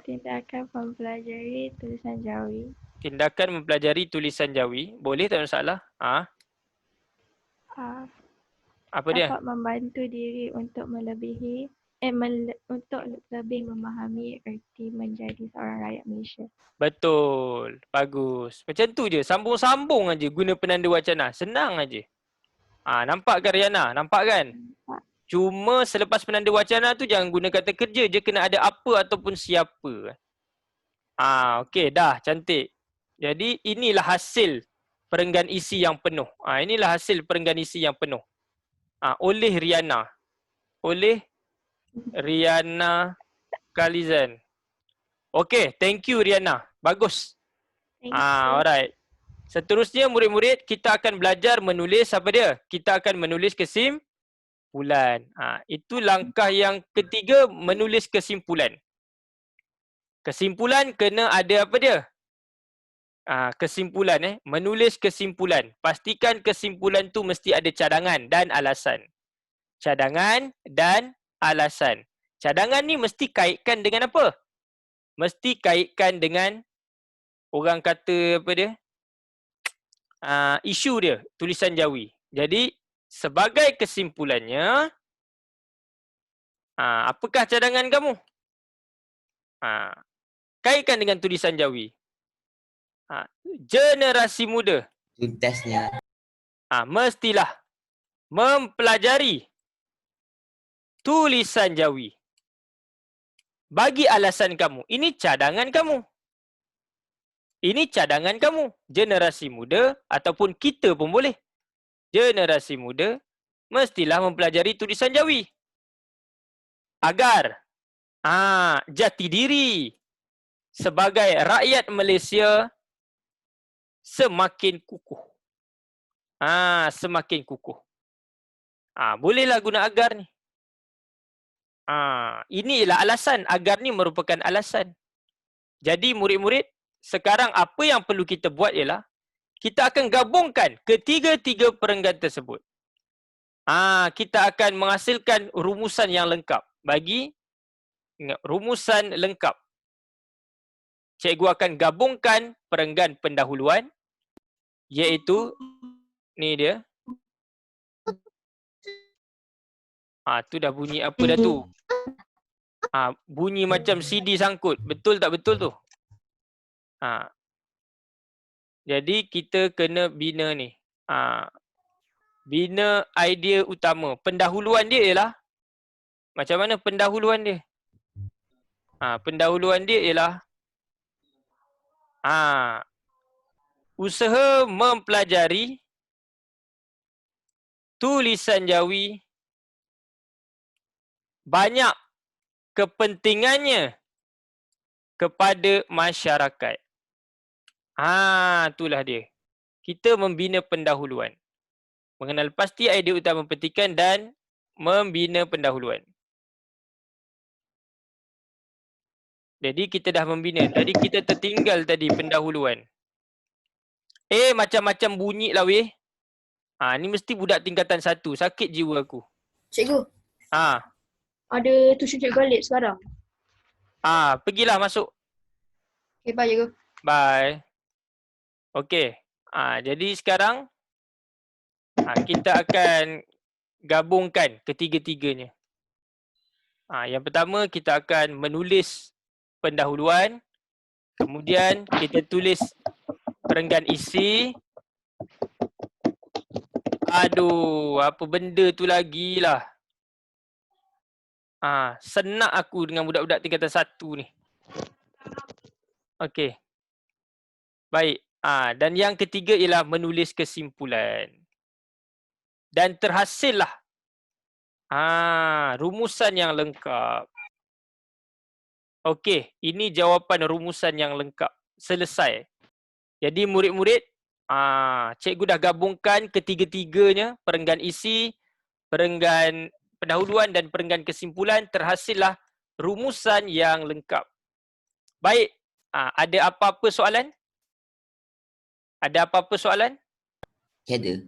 Tindakan mempelajari tulisan Jawi. Tindakan mempelajari tulisan Jawi. Boleh, tak ada masalah. Apa dia? Dapat membantu diri untuk untuk lebih memahami erti menjadi seorang rakyat Malaysia. Betul. Bagus. Macam tu je. Sambung-sambung aja guna penanda wacana. Senang aja. Nampak kan Riana? Nampak kan? Nampak. Cuma selepas penanda wacana tu jangan guna kata kerja je. Kena ada apa ataupun siapa. Okey. Dah. Cantik. Jadi inilah hasil perenggan isi yang penuh. Inilah hasil perenggan isi yang penuh. Oleh Riana. Oleh Riana Kalizan. Okey, thank you Riana. Bagus. Thank you. Alright. Seterusnya murid-murid kita akan belajar menulis apa dia? Kita akan menulis kesimpulan. Itu langkah yang ketiga, menulis kesimpulan. Kesimpulan kena ada apa dia? Kesimpulan menulis kesimpulan. Pastikan kesimpulan tu mesti ada cadangan dan alasan. Cadangan dan alasan. Cadangan ni mesti kaitkan dengan apa? Mesti kaitkan dengan orang kata apa dia? Isu dia, tulisan Jawi. Jadi sebagai kesimpulannya, apakah cadangan kamu? Kaitkan dengan tulisan Jawi. Generasi muda. Tuntasnya. Mestilah mempelajari tulisan Jawi. Bagi alasan kamu. Ini cadangan kamu. Ini cadangan kamu. Generasi muda ataupun kita pun boleh. Generasi muda mestilah mempelajari tulisan Jawi. Agar jati diri sebagai rakyat Malaysia semakin kukuh. Semakin kukuh. Bolehlah guna agar ni. Inilah alasan. Agar ni merupakan alasan. Jadi murid-murid, sekarang apa yang perlu kita buat ialah kita akan gabungkan ketiga-tiga perenggan tersebut. Kita akan menghasilkan rumusan yang lengkap. Ingat, rumusan lengkap. Cikgu akan gabungkan perenggan pendahuluan, iaitu ni dia. Tu dah bunyi apa dah tu? Bunyi macam CD sangkut. Betul tak betul tu? Jadi kita kena bina ni. Bina idea utama. Pendahuluan dia ialah, macam mana pendahuluan dia? Pendahuluan dia ialah usaha mempelajari tulisan Jawi banyak kepentingannya kepada masyarakat. Itulah dia. Kita membina pendahuluan. Mengenal pasti idea utama petikan dan membina pendahuluan. Jadi kita dah membina. Tadi kita tertinggal tadi pendahuluan. Macam-macam bunyi lah weh. Ni mesti budak tingkatan 1. Sakit jiwa aku. Cikgu. Ada tuition cikgu Khalid sekarang. Pergilah masuk. Okay, bye cikgu. Bye. Okey. Jadi sekarang kita akan gabungkan ketiga-tiganya. Yang pertama kita akan menulis pendahuluan. Kemudian kita tulis perenggan isi. Aduh, apa benda tu lagi lah. Senak aku dengan budak-budak tingkatan 1 ni. Okey. Baik. Dan yang ketiga ialah menulis kesimpulan. Dan terhasillah rumusan yang lengkap. Okey, ini jawapan rumusan yang lengkap. Selesai. Jadi murid-murid, cikgu dah gabungkan ketiga-tiganya, perenggan isi, perenggan pendahuluan dan perenggan kesimpulan, terhasillah rumusan yang lengkap. Baik, ada apa-apa soalan? Ada apa-apa soalan? Tiada.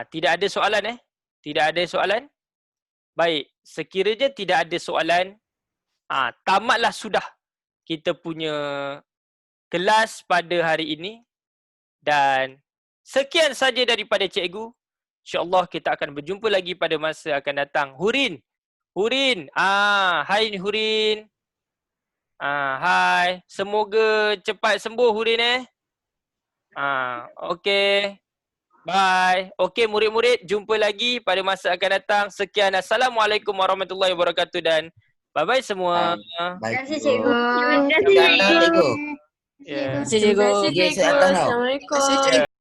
Tidak ada soalan Tidak ada soalan? Baik, sekiranya tidak ada soalan, tamatlah sudah kita punya kelas pada hari ini. Dan sekian saja daripada cikgu. InsyaAllah kita akan berjumpa lagi pada masa akan datang. Hurin. Hurin. Hai Hurin. Hai. Semoga cepat sembuh Hurin Okey. Bye. Okey murid-murid, jumpa lagi pada masa akan datang. Sekian. Assalamualaikum warahmatullahi wabarakatuh dan bye-bye semua. Terima kasih cikgu. Terima kasih cikgu. Ya. Terima kasih cikgu. Assalamualaikum. Assalamualaikum.